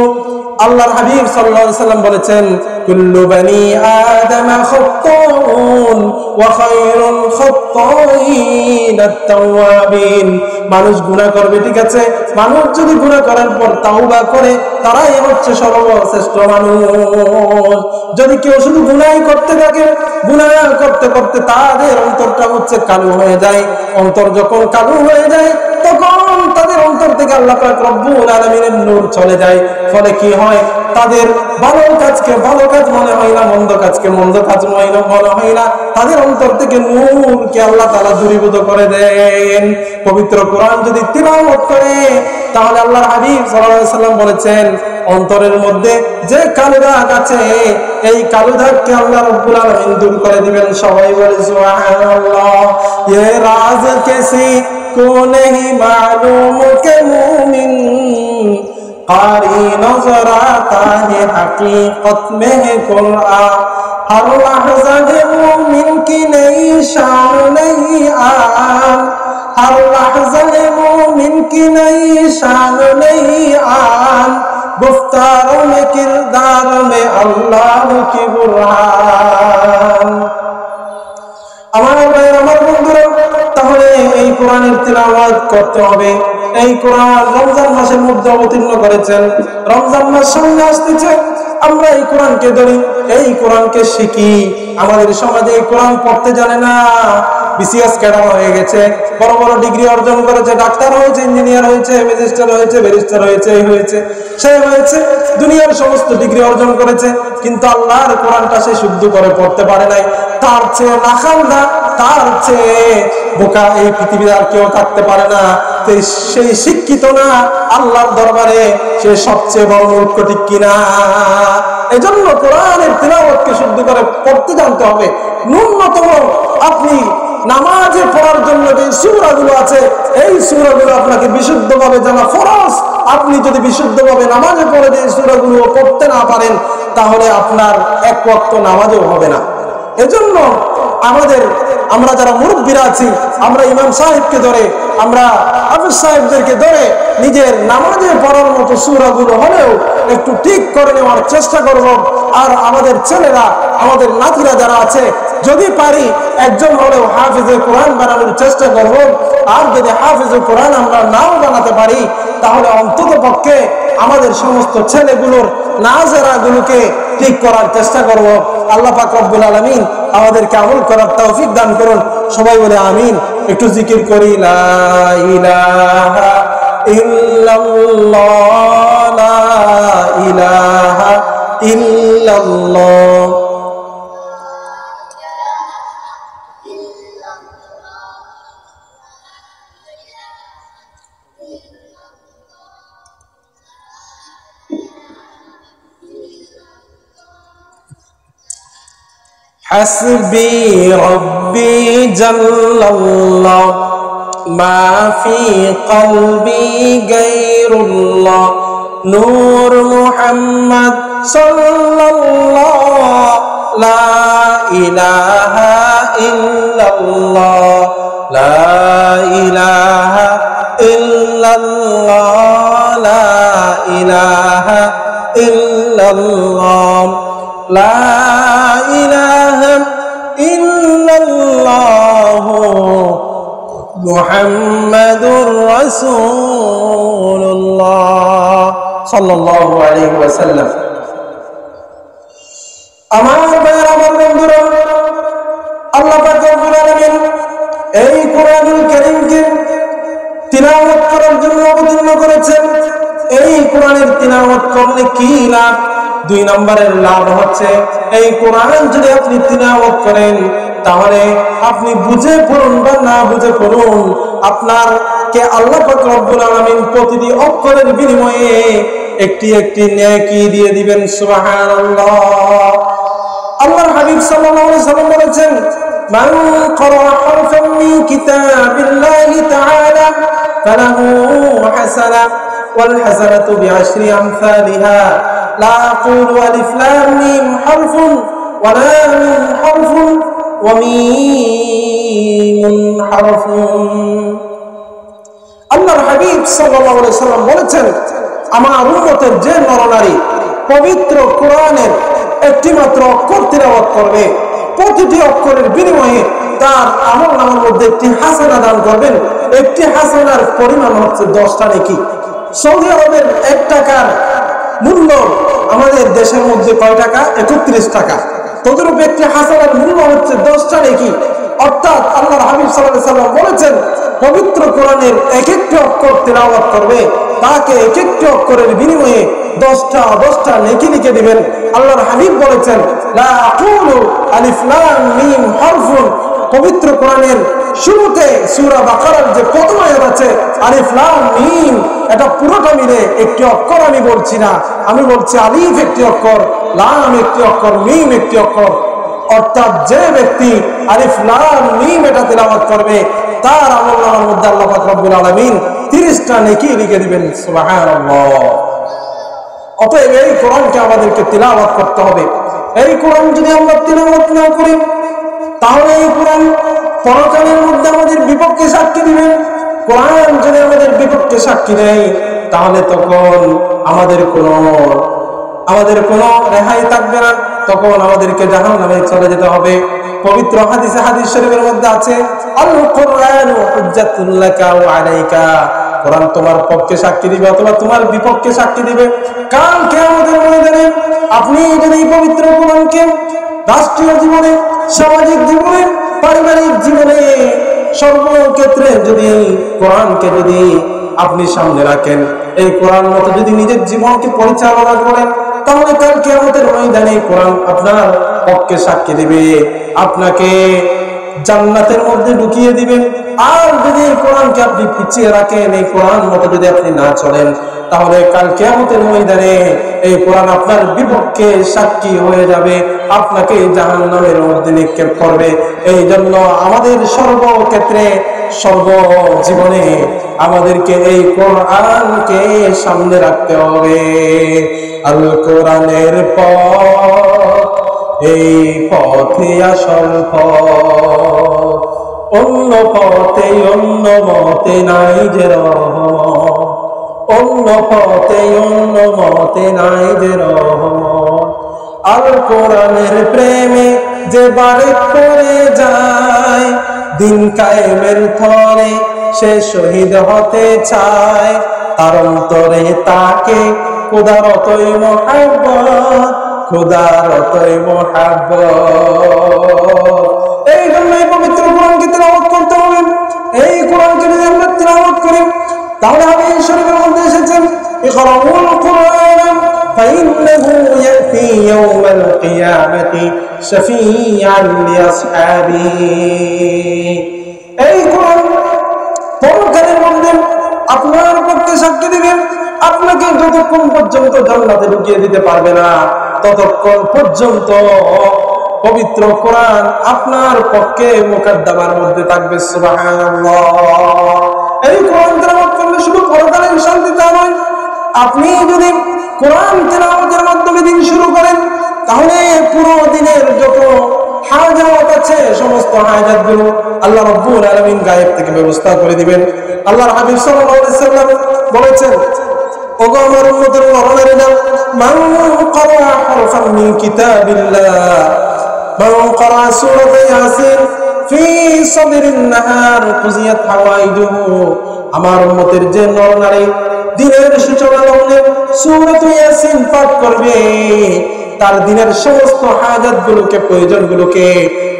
আল্লাহর হাবিব সাল্লাল্লাহু আলাইহি ওয়াসাল্লাম বলেছেন, কুল্লু বনি আদম খাত্তাউন ওয়া খায়রুল খাত্তাইন আত-তাওয়াবিন। মানুষ গুনাহ করবে, ঠিক আছে, মানুষ যদি গুনাহ করার পর তাওবা করে তারাই হচ্ছে সর্বশ্রেষ্ঠ মানুষ। যদি কেউ শুধু গুনাহ করতে থাকে, গুনাহ করতে করতে তাদের অন্তরটা হচ্ছে কালো হয়ে যায়। অন্তর যখন কালো হয়ে যায় তখন তাদের অন্তর থেকে আল্লাহ পাক রব্বুল আলামিনের নূর চলে যায়। ফলে কি হয়, তাদের ভালো কাজকে ভালো কাজ মনে হয় না, মন্দ কাজকে মন্দ কাজ মনে হয় না। তাদের অন্তর থেকে নূরকে আল্লাহ তাআলা দূরীভূত করে দেন। পবিত্র কোরআন যদি তিলাওয়াত করে তাহলে আল্লাহর হাবিব সাল্লাল্লাহু আলাইহি ওয়াসাল্লাম বলেছেন, অন্তরের মধ্যে যে কালো দাগ আছে, এই কালো দাগকে আল্লাহ রাব্বুল আলামিন দূর করে দিবেন। সবাই বলে সুবহানাল্লাহ। ये राज कैसी को नहीं मालूम के मुमिन कारी नजर आता है हकीकत में है कुरान हर लहजा है मुमिन की नई शान नई आन हर लहजा है मुमिन की नई शान नई आन गुफ्तारों में किरदार में अल्लाह की बुरहान। আমার ভাইয়ের, আমার বন্ধুরা, তাহলে এই কোরআনের তিলাওয়াত করতে হবে। এই কোরআন রমজান মাসের মধ্যে অবতীর্ণ করেছেন। রমজান মাস সামনে আসতেছে, আমরা এই কোরআনকে ধরি, এই কোরআনকে শিখি। আমাদের সমাজে এই কোরআন পড়তে জানে না, বিসিএস ক্যাডার হয়ে গেছে, বড় বড় ডিগ্রি অর্জন করেছে, ডাক্তার হয়েছে, ইঞ্জিনিয়ার হয়েছে, ম্যাজিস্ট্রেট হয়েছে, ব্যারিস্টার হয়েছে, এই হয়েছে, সে হয়েছে, দুনিয়ার সমস্ত ডিগ্রি অর্জন করেছে, কিন্তু আল্লাহর কোরআনটা সে শুদ্ধ করে পড়তে পারে নাই। তার চেয়ে নাখালদা, তার চেয়ে বোকা এই পৃথিবীর আর কেউ থাকতে পারে না। সেই শিক্ষিত না, আল্লাহর দরবারে সে সবচেয়ে বড় মূর্খ, ঠিক কিনা? এই জন্য কোরআনের তিলাওয়াতকে শুদ্ধ করে পড়তে জানতে হবে। ন্যূনতম আপনি নামাজে পড়ার জন্য যে সূরাগুলো আছে, এই সূরাগুলো আপনাকে বিশুদ্ধভাবে জানা ফরজ। আপনি যদি বিশুদ্ধভাবে নামাজে পড়ে যে সূরাগুলো পড়তে না পারেন, তাহলে আপনার এক ওয়াক্ত নামাজও হবে না। এজন্য আমরা যারা মুরব্বীরা আছি, আমরা ইমাম সাহেবকে ধরে, আমরা হাফেজ সাহেবদেরকে ধরে নিজের নামাজে পড়ার মতো সূরাগুলো হলেও একটু ঠিক করে নেওয়ার চেষ্টা করব। আর আমাদের ছেলেরা, আমাদের নাতিরা যারা আছে, যদি পারি একজন হলেও হাফেজে কোরআন বানানোর চেষ্টা করব। আর যদি হাফেজে কোরআন আমরা নাও বানাতে পারি, তাহলে অন্তত পক্ষে আমাদের সমস্ত ছেলেগুলোর নাজেরাগুলোকে ঠিক করার চেষ্টা করব। আল্লাহ পাক রব্বুল আলামিন আমাদেরকে আমল করার তৌফিক দান করুন। সবাই বলে আমিন। একটু জিকির করি, লা ইলাহা ইল্লাল্লাহ, লা ইলাহা ইল্লাল্লাহ। حسبي ربي جل الله ما في قلبي غير الله نور محمد صلى الله لا إله إلا الله لا إله إلا الله لا إله إلا الله لا إله إلا الله محمد رسول الله صلى الله عليه وسلم। আমার ভাইয়ের, আমার বন্ধুরা, আল্লাহ পাক রব্বুল আলামিন এই কোরআনুল কারীমকে তিলাওয়াত করার জন্য অবতীর্ণ করেছেন। এই কোরআনের তিলাওয়াত করলে কি লাভ? 2 নম্বরের লাভ হচ্ছে, এই কোরআন যদি আপনি তিলাওয়াত করেন, তাহলে আপনি বুঝে পড়ুন বা না বুঝে পড়ুন, আপনাকে আল্লাহ পাক রব্বুল আলামিন প্রতিটি অক্ষরের বিনিময়ে একটি একটি নেকি দিয়ে দিবেন। সুবহানাল্লাহ। আল্লাহর হাবিব সাল্লাল্লাহু আলাইহি সাল্লাম বলেছেন, মান ক্বারা হারফান মিন কিতাবিল্লাহি তাআলা ফালাহু হাসানাহ ওয়াল হাসানাতু বিআশরি আমসালিহা লা আকুলু আলিফ লাম মিম হারফুন ওয়ালা মিম হারফুন ওয়া মিম হারফুন। আল্লাহর হাবিব সাল্লাল্লাহু আলাইহি সাল্লাম বলেছেন, আমার উম্মতের যে নরনারী পবিত্র কোরআনের একটি মাত্র অক্ষর তিলাওয়াত করবে, প্রতিটি অক্ষরের বিনিময়ে তার আমলনামার মধ্যে একটি হাসানা দান করবেন। একটি হাসানার পরিমাণ হচ্ছে 10টা নেকি। সৌদি আরবের 1 টাকার মূল্য আমাদের দেশের মধ্যে কয় টাকা? 31 টাকা। তদরূপ একটি হাসানার মূল্য হচ্ছে 10টা নেকি। অর্থাৎ আল্লাহর হাবিব সাল্লাল্লাহু আলাইহি সাল্লাম বলেছেন, পবিত্র কোরআনের এক একটি অক্ষর তিলাওয়াত করবে, তাকে এক একটি অক্ষরের বিনিময়ে 10টা নেকি লিখে দিবেন। আল্লাহর হাবিব বলেছেন, লা আকুলু আলিফ লাম মিম হারফুন। পবিত্র কোরআনের শুরুতে সূরা বাকারার যে প্রথম আয়াত আছে, আলিফ লাম মিম, এটা পুরোটা মিলে একটি অক্ষর আমি বলছি না, আমি বলছি আলিফ একটি অক্ষর, লাম একটি অক্ষর, মিম একটি অক্ষর। অর্থাৎ যে ব্যক্তি আলিফ লাম মিম এটা তিলাওয়াত করবে, তার আমলনামার মধ্যে আল্লাহ পাক রব্বুল আলামিন 30টা নেকি লিখে দিবেন। সুবহানাল্লাহ। অতএব এই কোরআনকে আমাদেরকে তিলাওয়াত করতে হবে। এই কোরআন যদি আমরা তিলাওয়াত না করি, তাহলে এই কোরআন পরকালের মধ্যে আমাদের বিপক্ষে সাক্ষী দিবে। কোরআন যদি আমাদের বিপক্ষে সাক্ষী দেয়, তাহলে তখন আমাদের কোনো রেহাই থাকবে না, তখন আমাদেরকে জাহান্নামে চলে যেতে হবে। পবিত্র হাদিস শরীফের মধ্যে আছে, আল কুরআনু হুজ্জাতুল লাকা ওয়া আলাইকা। কোরআন তোমার পক্ষে সাক্ষী দিবে অথবা তোমার বিপক্ষে সাক্ষী দিবে কাল কিয়ামতের ময়দানে। আপনি যদি পবিত্র কোরআনকে রাষ্ট্রীয় জীবনে, সামাজিক জীবনে, পারিবারিক জীবনে সর্বক্ষেত্রে যদি কোরআনকে যদি আপনি সামনে রাখেন, এই কোরআন মতো যদি নিজের জীবনকে পরিচালনা করেন, তাহলে কাল কিয়ামতের ময়দানে কোরআন আপনার পক্ষে সাক্ষী দিবে, আপনাকে জান্নাতের মধ্যে ঢুকিয়ে দিবেন। আর যদি কোরআনকে আপনি পিছিয়ে রাখেন, এই কোরআন মতো যদি আপনি না চলেন, তাহলে কাল কিয়ামতের ময়দানে এই কোরআন আপনার বিপক্ষে সাক্ষী হয়ে যাবে, আপনাকে জাহান্নামের মধ্যে নিক্ষেপ করবে। এই জন্য আমাদের সর্বক্ষেত্রে সর্বজীবনে আমাদেরকে এই কোরআনকে সামনে রাখতে হবে। আল কোরআনের পথ, এই পথে আসল পথ, অন্য পথে অন্য মতে নাই যে রহমত, অন্য পথে অন্য মতে নাই যে রহমত। আল কোরআনের প্রেমে যে বারে পড়ে যায়, দিন কায়েমের থরে সে শহীদ হতে চায়, তার অন্তরে তাকে খোদার অতই মহাব্বত, খোদার অতই মহাব্বত। এই জন্য এই পবিত্র কোরআনকে তিলাওয়াত করতে হবে। এই কোরআনকে যদি আমরা তিলাওয়াত করি, তাহলে হাদিস শরীফের মধ্যে এসেছেন, ইকরাউল কুরআন ফাইন্নাহু ইয়াতি ইয়াউমাল কিয়ামাতি শাফিআন লিআসহাবিহি। এই কোরআন পরকালের মধ্যে আপনার পক্ষে সাক্ষী দিবেন। আপনাকে যতক্ষণ পর্যন্ত জান্নাতে ঢুকিয়ে দিতে পারবে না, ততক্ষণ পর্যন্ত পবিত্র কোরআন আপনার পক্ষে মুকদ্দমার মধ্যে থাকবে। সুবহানাল্লাহ। এই কোরআন তেলাওয়াত করলে শুধু পরকালের শান্তি তা নয়, আপনি যদি কোরআন তেলাওয়াতের মাধ্যমে দিন শুরু করেন, তাহলে পুরো দিনের যত হাজাত আছে সমস্ত হাজাতগুলো আল্লাহ রাব্বুল আলামিন গায়েব থেকে ব্যবস্থা করে দিবেন। আল্লাহর হাবিব সাল্লাল্লাহু আলাইহি ওয়াসাল্লাম বলেছেন, ওগো আমার উম্মতের নরনারীরা, মান ক্বারা হারফান মিন কিতাবিল্লাহ, মান ক্বারা সূরাত ইয়াসিন ফি সাদরিন নাহার কুজিয়াত হাওয়াইজুহু। আমার উম্মতের যে নরনারী দিনের সূচনা লগ্নে সূরাত ইয়াসিন পাঠ করবে, তার দিনের সমস্ত হাজাতগুলোকে, প্রয়োজনগুলোকে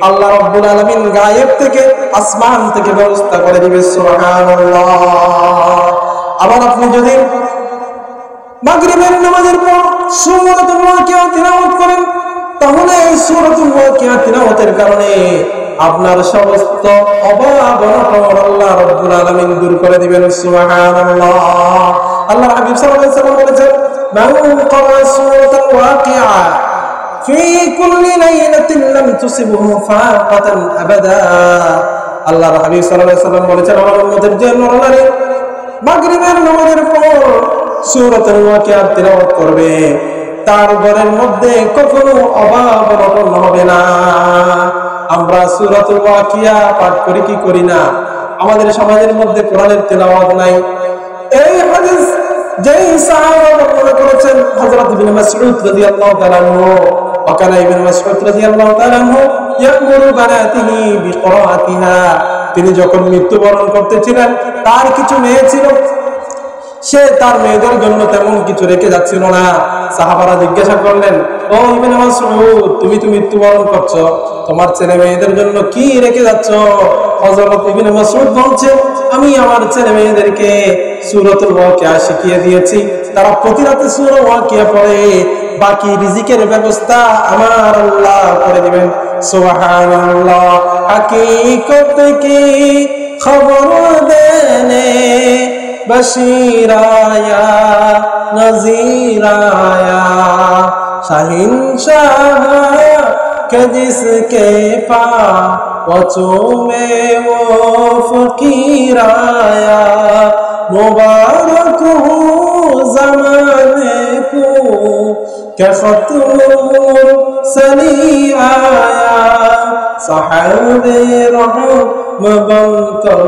আল্লাহ রাব্বুল আলামিন গায়েব থেকে, আসমান থেকে ব্যবস্থা করে দিবে। সুবহানাল্লাহ। আবার আপনি যদি মাগরিবের নামাজের পর সূরাতুল ওয়াকিয়া তিলাওয়াত করেন, তাহলে এই সূরাতুল ওয়াকিয়া তিলাওয়াতের কারণে আপনার সমস্ত অভাব অনটন আল্লাহ রাব্বুল আলামিন দূর করে দিবেন। সুবহানাল্লাহ। আল্লাহর হাবিব সাল্লাল্লাহু আলাইহি ওয়াসাল্লাম বলেছেন, মান ক্বারা সূরাতুল ওয়াকিয়া ফি কুল্লি লাইলাতিন লাম তুসিবহু ফাকাতান আবাদা। আল্লাহর হাবিব সাল্লাল্লাহু আলাইহি ওয়াসাল্লাম বলেছেন, আমার উম্মতের যে নরনারী মাগরিবের নামাজের পর সূরাতুল ওয়াকিয়া তিলাওয়াত করবে, তার ঘরের মধ্যে কখনো অভাব অনটন হবে না। আমরা সূরাতুল ওয়াকিয়া পাঠ করি কি করি না? আমাদের সমাজের মধ্যে কোরআনের তেলাওয়াত নাই। এই হাদিস যেই সাহাবা বর্ণনা করেছেন, হযরত ইবনে মাসউদ রাদিয়াল্লাহু তাআলা আনহু, ওয়াকানা ইবনে মাসউদ রাদিয়াল্লাহু তাআলা আনহু ইয়ামুরু বানাতিহি বিকিরাআতিহা। তিনি যখন মৃত্যুবরণ করতেছিলেন, তার কিছু মেয়ে ছিল, সে তার মেয়েদের জন্য তেমন কিছু রেখে যাচ্ছিল না। সাহাবারা জিজ্ঞাসা করলেন, ও ইবনে মাসউদ, তুমি তো মৃত্যুবরণ করছো, তোমার ছেলে মেয়েদের জন্য কি রেখে যাচ্ছ? হযরত ইবনে মাসউদ বলছেন, আমি আমার ছেলে মেয়েদেরকে সূরাতুল ওয়াকিয়া শিখিয়ে দিয়েছি, তারা প্রতি রাতে সূরা ওয়াকিয়া পড়ে, বাকি রিজিকের ব্যবস্থা আমার আল্লাহ করে দিবেন। সুবহানাল্লাহ। হাকিকত কি খবর দেনে বশীরায়া নজিরায়া, শাহিনशाह के जिसके पाँचों में वो फकीर आया, मुबारक हो ज़माने को क्या खतूर सनी आया, सहाबे रहम बनकर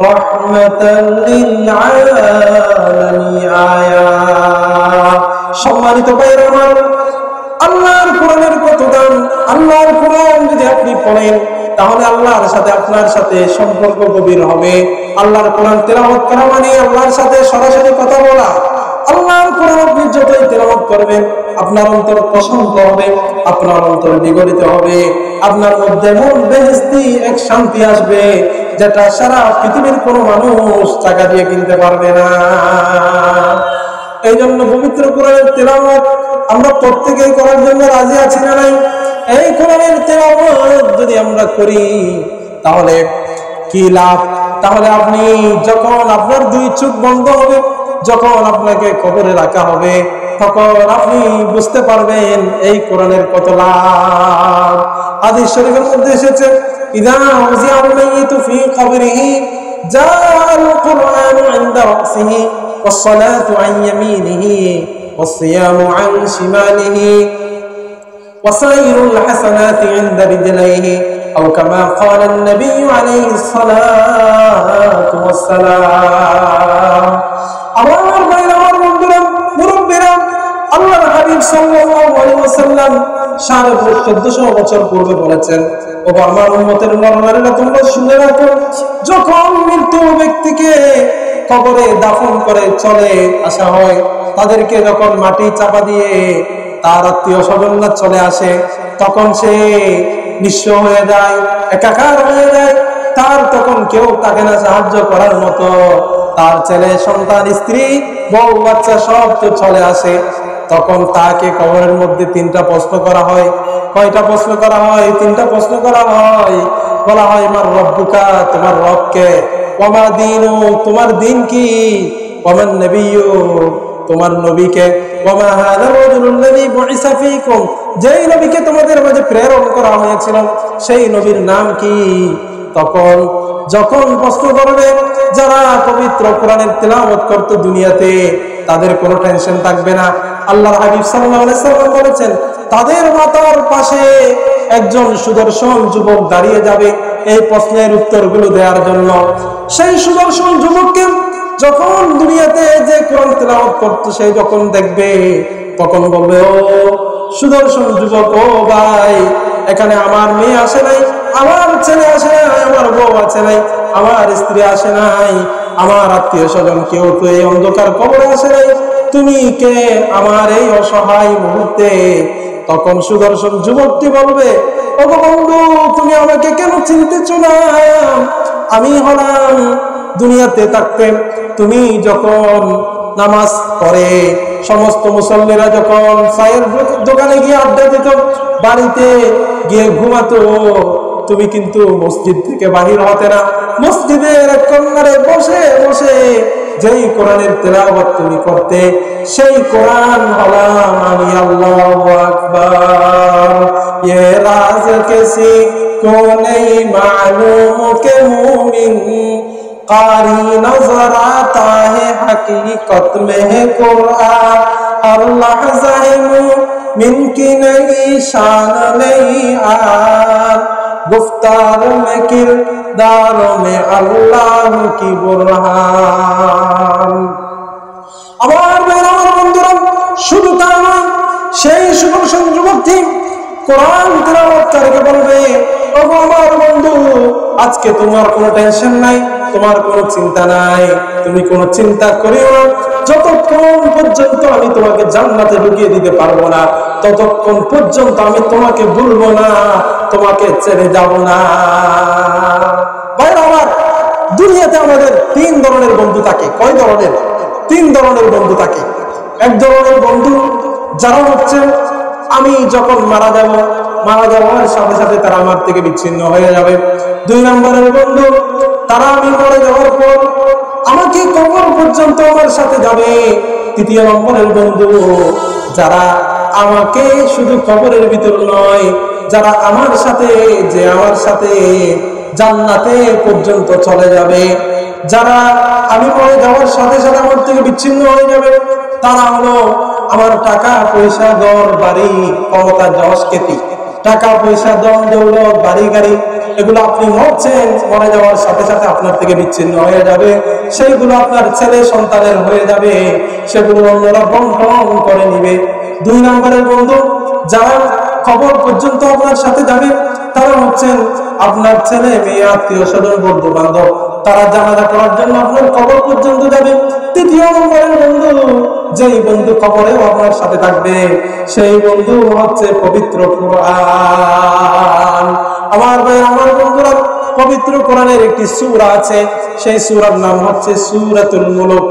रहमतन लिल आलमीन आया। সম্মানিত ভাইরা আমার, আল্লাহর কোরআনের কত দাম! আল্লাহর কোরআন যদি আপনি পড়েন, তাহলে আল্লাহর সাথে আপনার সাথে সম্পর্ক গভীর হবে। আল্লাহর কোরআন তেলাওয়াত করা মানে আল্লাহর সাথে সরাসরি কথা বলা। আল্লাহর কোরআন আপনি যতই তেলাওয়াত করবেন আপনার অন্তর প্রশান্ত হবে, আপনার অন্তর বিগলিত হবে, আপনার মধ্যে মন বেহেশতি এক শান্তি আসবে যেটা সারা পৃথিবীর কোনো মানুষ টাকা দিয়ে কিনতে পারবে না। এই জন্য পবিত্র কোরআনের তেলাওয়াত আমরা প্রত্যেকেই করার জন্য রাজি আছি না নাই? এই কোরআনের তেলাওয়াত যদি আমরা করি তাহলে কি লাভ? তাহলে আপনি যখন আপনার দুই চোখ বন্ধ হবে, যখন আপনাকে কবরে রাখা হবে, তখন আপনি বুঝতে পারবেন এই কোরআনের কত লাভ। হাদিস শরীফের মধ্যে এসেছে, ইযা উযিআল মাইয়িতু ফি কবরিহি জাআল কুরআনু ইনদা রাসিহি ওয়াস সালাতু আন ইয়ামিনিহি ওয়াস সিয়ামু আন শিমালিহি ওয়াসাইরুল হাসানাতি ইনদা রিজলাইহি আও কামা ক্বালা an-নাবিয়্যু আলাইহিস সালাতু ওয়াস সালাম। আমার ভাইরা, আমার বন্ধুরা, মুরব্বিরা, আল্লাহর হাবিব সাল্লাল্লাহু আলাইহি ওয়াসাল্লাম 1450 বছর পূর্বে বলেছেন, ও আমার উম্মতের নরনারীরা তোমরা শুনে রাখো, যখন মৃত্যু ব্যক্তিকে কবরে দাফন করে চলে আসা হয়, তাদেরকে যখন মাটি চাপা দিয়ে তার আত্মীয় স্বজনরা চলে আসে, তখন সে নিঃস্ব হয়ে যায়, একাকার হয়ে যায়। তার তখন কেউ তাকে না সাহায্য করার মতো। তার ছেলে সন্তান, স্ত্রী, বউ বাচ্চা সব তো চলে আসে। তখন তাকে কবরের মধ্যে 3টা প্রশ্ন করা হয়। কয়টা প্রশ্ন করা হয়? 3টা প্রশ্ন করা হয়। বলা হয়, মার রব্বুকা, তোমার রবকে, ওমা দীনু, তোমার দিন কি, ওমান নবিয়্যু, তোমার নবীকে, ওমা হাযা রাজুলুল্লাযী বুইসা ফীকুম, যেই নবীকে তোমাদের মাঝে প্রেরণ করা হয়েছিল সেই নবীর নাম কি? তখন যখন প্রশ্ন করবে, যারা পবিত্র কোরআনের তেলাওয়াত করত দুনিয়াতে, তাদের কোনো টেনশন থাকবে না। আল্লাহর হাবিব সাল্লাল্লাহু আলাইহি ওয়াসাল্লাম বলেছেন, তাদের মাথার পাশে একজন সুদর্শন যুবক দাঁড়িয়ে যাবে এই প্রশ্নের উত্তরগুলো দেওয়ার জন্য। সেই সুদর্শন যুবককে যখন দুনিয়াতে যে কোরআন তেলাওয়াত করতো সেই যখন দেখবে, তখন বলবে, ও সুদর্শন যুবক, ও ভাই, এখানে আমার মেয়ে আসে নাই, আমার ছেলে আসে নাই, আমার বউ আসে নাই, আমার স্ত্রী আসে নাই, আমার আত্মীয় স্বজন কেউ তো এই অন্ধকার কবরে আসে নাই, তুমি কে আমার এই অসহায় মুহূর্তে? তখন সুদর্শন যুবকটি বলবে, ও বন্ধু, তুমি আমাকে কেন চিনতেছ না? আমি হলাম দুনিয়াতে থাকতে তুমি যখন নামাজ পড়ে সমস্ত মুসল্লিরা যখন চায়ের দোকানে গিয়ে আড্ডা দিত, বাড়িতে গিয়ে ঘুমাতো, তুমি কিন্তু মসজিদ থেকে বাহির হতে না। মসজিদের এক কর্নারে বসে বসে যেই কোরআনের তেলাওয়াত তুমি করতে, সেই কোরআন হলাম আমি। আল্লাহু আকবার। ये राज किसी को नहीं मालूम के मुमिन कारी नजर आता है हकीकत में है कुरान हर लहज़ा मुमिन की नई शान नई आन गुफ्तारों में किरदारों में अल्लाह की बुरहान। আমার ভাইরা, আমার বন্ধুরা, শুধু তা নয়, সেই সুদর্শন যুবকটি কোরআন তেলাওয়াতকারীকে বলবে, ও আমার বন্ধু, আজকে তোমার কোনো টেনশন নাই, তোমার কোনো চিন্তা নাই, তুমি কোনো চিন্তা করিও না। যতক্ষণ পর্যন্ত আমি তোমাকে জান্নাতে ঢুকিয়ে দিতে পারবো না, ততক্ষণ পর্যন্ত আমি তোমাকে ভুলবো না, তোমাকে ছেড়ে যাব না। ভাইরা আমার, দুনিয়াতে আমাদের 3 ধরনের বন্ধু থাকে। কয় ধরনের? 3 ধরনের বন্ধু থাকে। এক ধরনের বন্ধু যারা হচ্ছে, আমি যখন মারা যাওয়ার সাথে সাথে তারা আমার থেকে বিচ্ছিন্ন হয়ে যাবে। 2 নম্বরের বন্ধু, তারা আমি মরে যাওয়ার পর আমাকে কবর পর্যন্ত আমার সাথে যাবে। 3 নম্বরের বন্ধু, যারা আমাকে শুধু কবরের ভিতর নয়, যারা আমার সাথে জান্নাতে পর্যন্ত চলে যাবে, যারা আমি মরে যাওয়ার সাথে সাথে আমার থেকে বিচ্ছিন্ন হয়ে যাবে, তারা হলো আমার টাকা পয়সা, ঘর বাড়ি, ক্ষমতা, যশ খ্যাতি, টাকা পয়সা, ধন দৌলত, বাড়ি গাড়ি, এগুলো আপনি মরে যাওয়ার সাথে সাথে আপনার থেকে বিচ্ছিন্ন হয়ে যাবে। সেইগুলো আপনার ছেলে সন্তানের হয়ে যাবে, সেগুলো অন্যরা বন্টন করে নিবে। 2 নম্বরের বন্ধু, যারা কবর পর্যন্ত আপনার সাথে যাবে, তারা হচ্ছেন আপনার ছেলে মেয়ে, আত্মীয় স্বজন, বন্ধু বান্ধব, তারা জানাজা করার জন্য আপনার কবর পর্যন্ত যাবে। 3 নম্বরের বন্ধু, যেই বন্ধু কবরেও আপনার সাথে থাকবে, সেই বন্ধু হচ্ছে পবিত্র কোরআন। আমার ভাই, আমার বন্ধুরা, পবিত্র কোরআনের একটি সূরা আছে, সেই সূরার নাম হচ্ছে সূরাতুল মুলক।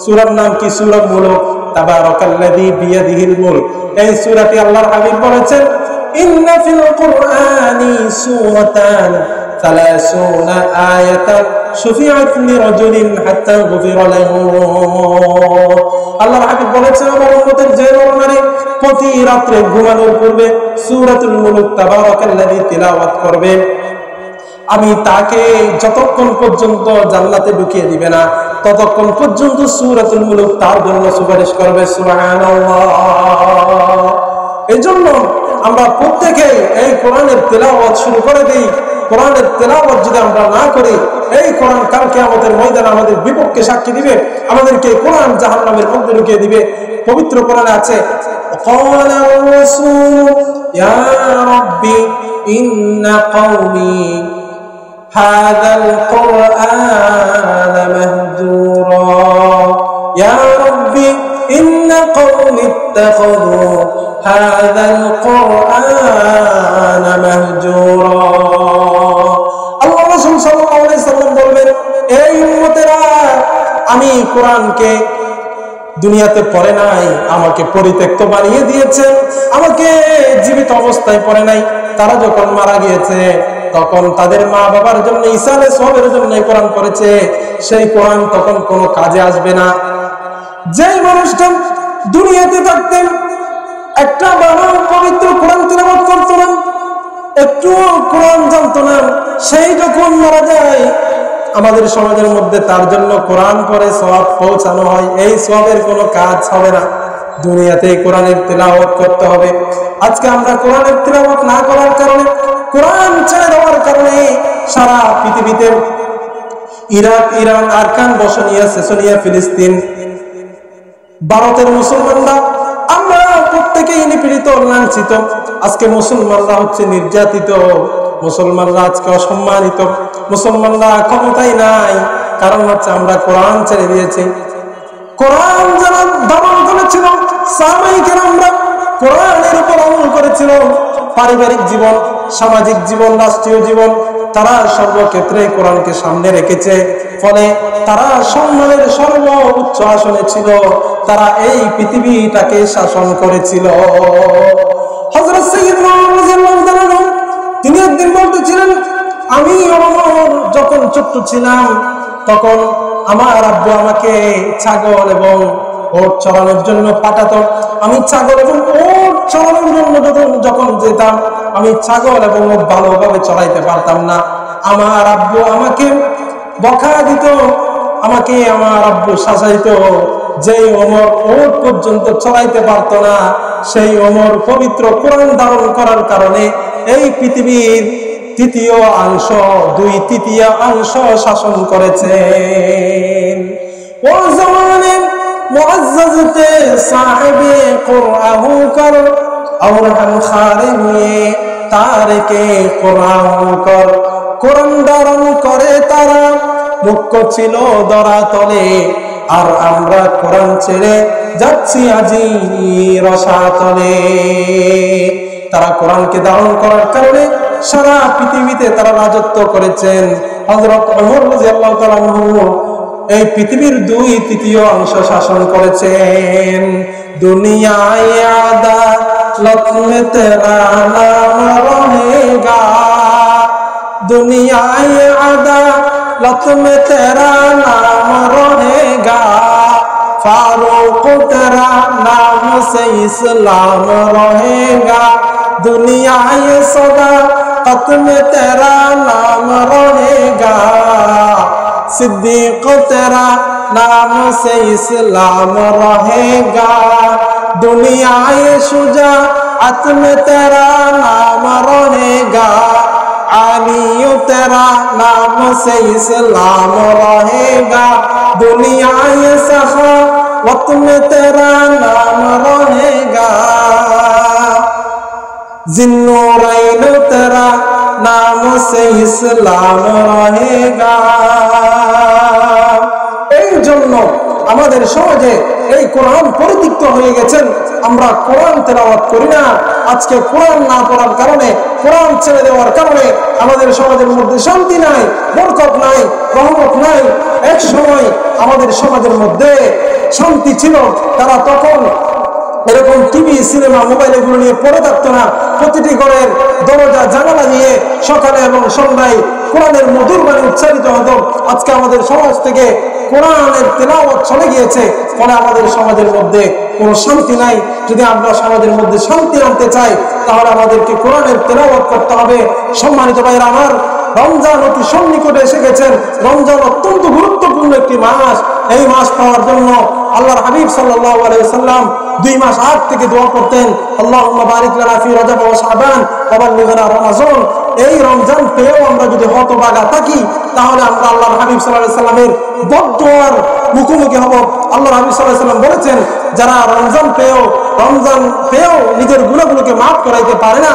সূরার নাম কি? সূরা মুলক। তাবারাকাল্লাযী বিয়াদিহিল মুলক। এই সূরাটি আল্লাহর হাবিব বলেছেন, ইন্না ফিল কুরআনি সূরাতান 30 আয়াতান শুফিআত লিরাজুলিন হাত্তা গুফিরা লাহু। আল্লাহর হাবিব বলেছেন, আমার উম্মতের যে নরনারী প্রতি রাতে ঘুমানোর পূর্বে সূরাতুল মুলক তাবারাকাল্লাযী তিলাওয়াত করবে, আমি তাকে যতক্ষণ পর্যন্ত জান্নাতে ঢুকিয়ে দিবে না, ততক্ষণ পর্যন্ত সূরাতুল মুলক তার জন্য সুপারিশ করবে। সুবহানাল্লাহ। এজন্য আমরা প্রত্যেকেই এই কোরআনের তেলাওয়াত শুরু করে দিই। কোরআনের তেলাওয়াত যদি আমরা না করি, এই কোরআন কালকে আমাদের ময়দানে আমাদের বিপক্ষে সাক্ষী দিবে, আমাদেরকে কোরআন জাহান্নামের মধ্যে ঢুকিয়ে দিবে। পবিত্র কোরআনে আছে, ক্বালা রাসূল ইয়া রাব্বি ইন্না কওমি হাযাল কুরআন মাহজুরা, ইয়া রাব্বি ইন্না কওমি ইত্তাখাযু হাযাল কুরআন মাহজুরা। আল্লাহ রাসূল সাল্লাল্লাহু আলাইহি সাল্লাম বলবেন, এই উম্মতেরা, আমি কোরআনকে দুনিয়াতে পড়ে নাই, আমাকে পরিত্যক্ত বানিয়ে দিয়েছে, আমাকে জীবিত অবস্থায় পড়ে নাই। তারা যখন মারা গিয়েছে তখন তাদের মা বাবার জন্য, ইসালে সবের জন্য কোরআন পড়েছে, সেই কোরআন তখন কোনো কাজে আসবে না। যেই মানুষটা দুনিয়াতে থাকতেন একটা ভালো পবিত্র কোরআন তিলাওয়াত করত না, একটু কোরআন জানতো না, সেই যখন মারা যায়, আমাদের সমাজের মধ্যে তার জন্য কোরআন পড়ে সওয়াব পৌঁছানো হয়, এই সওয়াবের কোনো কাজ হবে না। দুনিয়াতে কোরআনের তিলাওয়াত করতে হবে। আজকে আমরা কোরআনের তিলাওয়াত না করার কারণে, কোরআন ছেড়ে দেওয়ার কারণে সারা পৃথিবীতে ইরাক, ইরান, আরকান, বসনিয়া, সেসনিয়া, ফিলিস্তিন, ভারতের মুসলমানরা, আমরা প্রত্যেকেই নিপীড়িত, লাঞ্ছিত। আজকে মুসলমানরা হচ্ছে নির্যাতিত, মুসলমানরা আজকে অসম্মানিত, মুসলমানরা ক্ষমতায় নাই। কারণ হচ্ছে আমরা কোরআন ছেড়ে দিয়েছি। কোরআন যারা ধারণ করেছিল, সাহাবায়ে কেরামরা কোরআনের উপর আমল করেছিল। পারিবারিক জীবন, সামাজিক জীবন, রাষ্ট্রীয় জীবন, তারা সর্বক্ষেত্রে কোরআনকে সামনে রেখেছে। ফলে তারা সম্মানের সর্বোচ্চ আসনে ছিল, তারা এই পৃথিবীটাকে শাসন করেছিল। হযরত সাইয়্যিদনা ওমর রাদিয়াল্লাহু তাআলা আনহু, তিনি একদিন বলতেছিলেন, আমি যখন ছোট্ট ছিলাম তখন আমার আব্বু আমাকে ছাগল এবং ওট চড়ানোর জন্য পাঠাতো। আমি ছাগল এবং ওট চড়ানোর জন্য যখন যেতাম, আমি ছাগল এবং ওট ভালোভাবে চড়াইতে পারতাম না। আমার আব্বু আমাকে বকা দিত, আমাকে আমার আব্বু শাসাইতো। যেই ওমর ওট পর্যন্ত চড়াইতে পারতো না, সেই ওমর পবিত্র কোরআন ধারণ করার কারণে এই পৃথিবীর তৃতীয় অংশ, 2/3 অংশ শাসন করেছেন। ও জামানে মুআজ্জাজতে সাহিবে কুরআন কর, और हम खारे हुए तारके कुरान कर। কোরআন ধারণ করে তারা মুখ্য ছিল দরাতলে, আর আমরা কোরআন ছেড়ে যাচ্ছি আজি রসাতলে। তারা কোরআনকে ধারণ করার কারণে সারা পৃথিবীতে তারা রাজত্ব করেছেন। হযরত ওমর রাদিয়াল্লাহু তাআলা আনহু এই পৃথিবীর 2/3 অংশ শাসন করেছেন। দুনিয়ায় আদালত মে তেরা নাম রহেগা, দুনিয়ায় আদালত মে তেরা নাম রহেগা, फारूक तेरा नाम से इस्लाम रहेगा, दुनिया ये सदाकत में तेरा नाम रहेगा, सिद्दीक तेरा नाम से इस्लाम रहेगा, दुनिया ये शुजाअत में तेरा नाम रहेगा, आलियो तेरा नाम से इस्लाम रहेगा, दुनिया ये सखावत में तेरा नाम रहेगा, जिन्नूरैन तेरा नाम से इस्लाम रहेगा। এই জন্য আমাদের সমাজে এই কোরআন পরিত্যক্ত হয়ে গেছেন, আমরা কোরআন তেলাওয়াত করি না। আজকে কোরআন না পড়ার কারণে, কোরআন ছেড়ে দেওয়ার কারণে আমাদের সমাজের মধ্যে শান্তি নাই, বরকত নাই, রহমত নাই। এক সময় আমাদের সমাজের মধ্যে শান্তি ছিল, তারা তখন এরকম টিভি, সিনেমা, মোবাইল এগুলো নিয়ে পড়ে থাকতো না। প্রতিটি ঘরের দরজা জানালা দিয়ে সকালে এবং সন্ধ্যায় কোরআনের মধুর বাণী উচ্চারিত হতো। আজকে আমাদের সমাজ থেকে কোরআনের তেলাওয়াত চলে গিয়েছে, ফলে আমাদের সমাজের মধ্যে কোনো শান্তি নাই। যদি আমরা সমাজের মধ্যে শান্তি আনতে চাই, তাহলে আমাদেরকে কোরআনের তেলাওয়াত করতে হবে। সম্মানিত ভাইরা আমার, রমজান অতি সন্নিকটে এসে গেছেন। রমজান অত্যন্ত গুরুত্বপূর্ণ একটি মাস। এই মাস পাওয়ার জন্য আল্লাহর হাবিব সাল্লাল্লাহু আলাইহি ওয়াসাল্লাম 2 মাস আগ থেকে দোয়া করতেন, আল্লাহুম্মা বারিক লানা ফি রজব ওয়া শাবান ওয়া বাল্লিগনা রমাজান। এই রমজান পেয়েও আমরা যদি হতভাগা থাকি, তাহলে আমরা আল্লাহর হাবিব সাল্লাল্লাহু আলাইহি ওয়াসাল্লামের বদদুয়ার মুখোমুখি হব। আল্লাহর হাবিব সাল্লাল্লাহু আলাইহি ওয়াসাল্লাম বলেছেন, যারা রমজান পেয়েও নিজের গুনাহগুলোকে মাফ করাইতে পারে না,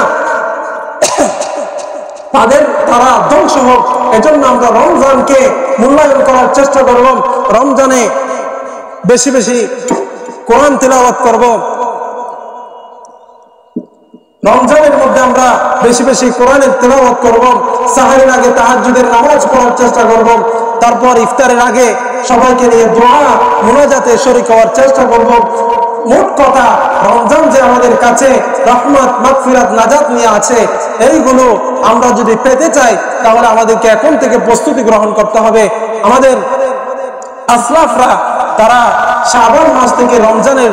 তারা ধ্বংস হোক। এজন্য আমরা রমজানকে মূল্যায়ন করার চেষ্টা করব। রমজানে বেশি বেশি কোরআন তেলাওয়াত করব। রমজানের মধ্যে আমরা বেশি বেশি কোরআনের তেলাওয়াত করব। সাহরের আগে তাহাজ্জুদের নামাজ পড়ার চেষ্টা করব। তারপর ইফতারের আগে সবাইকে নিয়ে দোয়া মুনাজাতে শরীক হওয়ার চেষ্টা করব। মোট কথা, রমজান যে আমাদের কাছে রহমত, মাগফিরাত, নাজাত নিয়ে আছে, এইগুলো আমরা যদি পেতে চাই, তাহলে আমাদেরকে এখন থেকে প্রস্তুতি গ্রহণ করতে হবে। আমাদের আসলাফরা তারা শাবান মাস থেকে রমজানের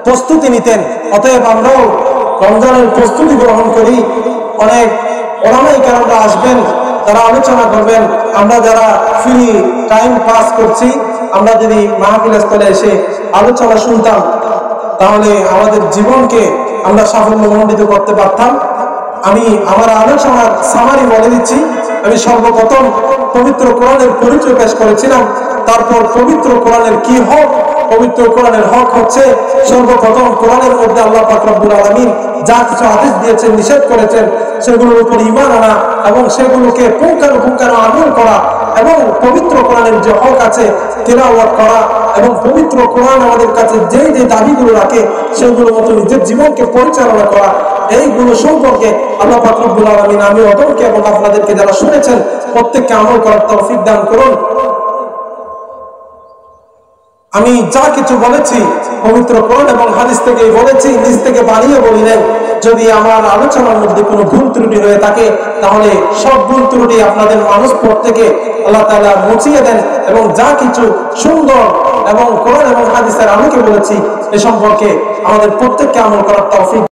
প্রস্তুতি নিতেন। অতএব আমরাও রমজানের প্রস্তুতি গ্রহণ করি। অনেক ওলামায়ে কেরামরা আসবেন, তারা আলোচনা করবেন। আমরা যারা ফ্রি টাইম পাস করছি, আমরা যদি মাহফিল স্থলে এসে আলোচনা শুনতাম, তাহলে আমাদের জীবনকে আমরা সাফল্যমণ্ডিত করতে পারতাম। আমি আমার আলোচনার সামারি বলে দিচ্ছি। আমি সর্বপ্রথম পবিত্র কোরআনের পরিচয় পেশ করেছিলাম। তারপর পবিত্র কোরআনের কি হক, পবিত্র কোরআনের হক হচ্ছে সর্বপ্রথম কোরআনের মধ্যে আল্লাহ পাক রব্বুল আলামিন যা কিছু আদেশ দিয়েছেন, নিষেধ করেছেন, সেগুলোর উপর ঈমান আনা এবং সেগুলোকে পুঙ্খানুপুঙ্খানু আমল করা, এবং পবিত্র কোরআনের যে হক আছে তেলাওয়াত করা, এবং পবিত্র কোরআন আমাদের কাছে যে যে দাবিগুলো রাখে সেগুলোর মতো নিজের জীবনকে পরিচালনা করা। এইগুলো সম্পর্কে আল্লাহ পাক রব্বুল আলামিন আমি অতকে এবং আপনাদেরকে যারা শুনেছেন প্রত্যেককে আমল করার তৌফিক দান করুন। আমি যা কিছু বলেছি পবিত্র কোরআন এবং হাদিস থেকে বলেছি, নিজ থেকে বানিয়ে বলি নাই। যদি আমার আলোচনার মধ্যে কোনো ভুল ত্রুটি হয়ে থাকে, তাহলে সব ভুল ত্রুটি আপনাদের মানুষ প্রত্যেকে আল্লাহ তাআলা মুছিয়ে দেন, এবং যা কিছু সুন্দর এবং কোরআন এবং হাদিসের আলোকে বলেছি এ সম্পর্কে আমাদের প্রত্যেককে আমল করার তৌফিক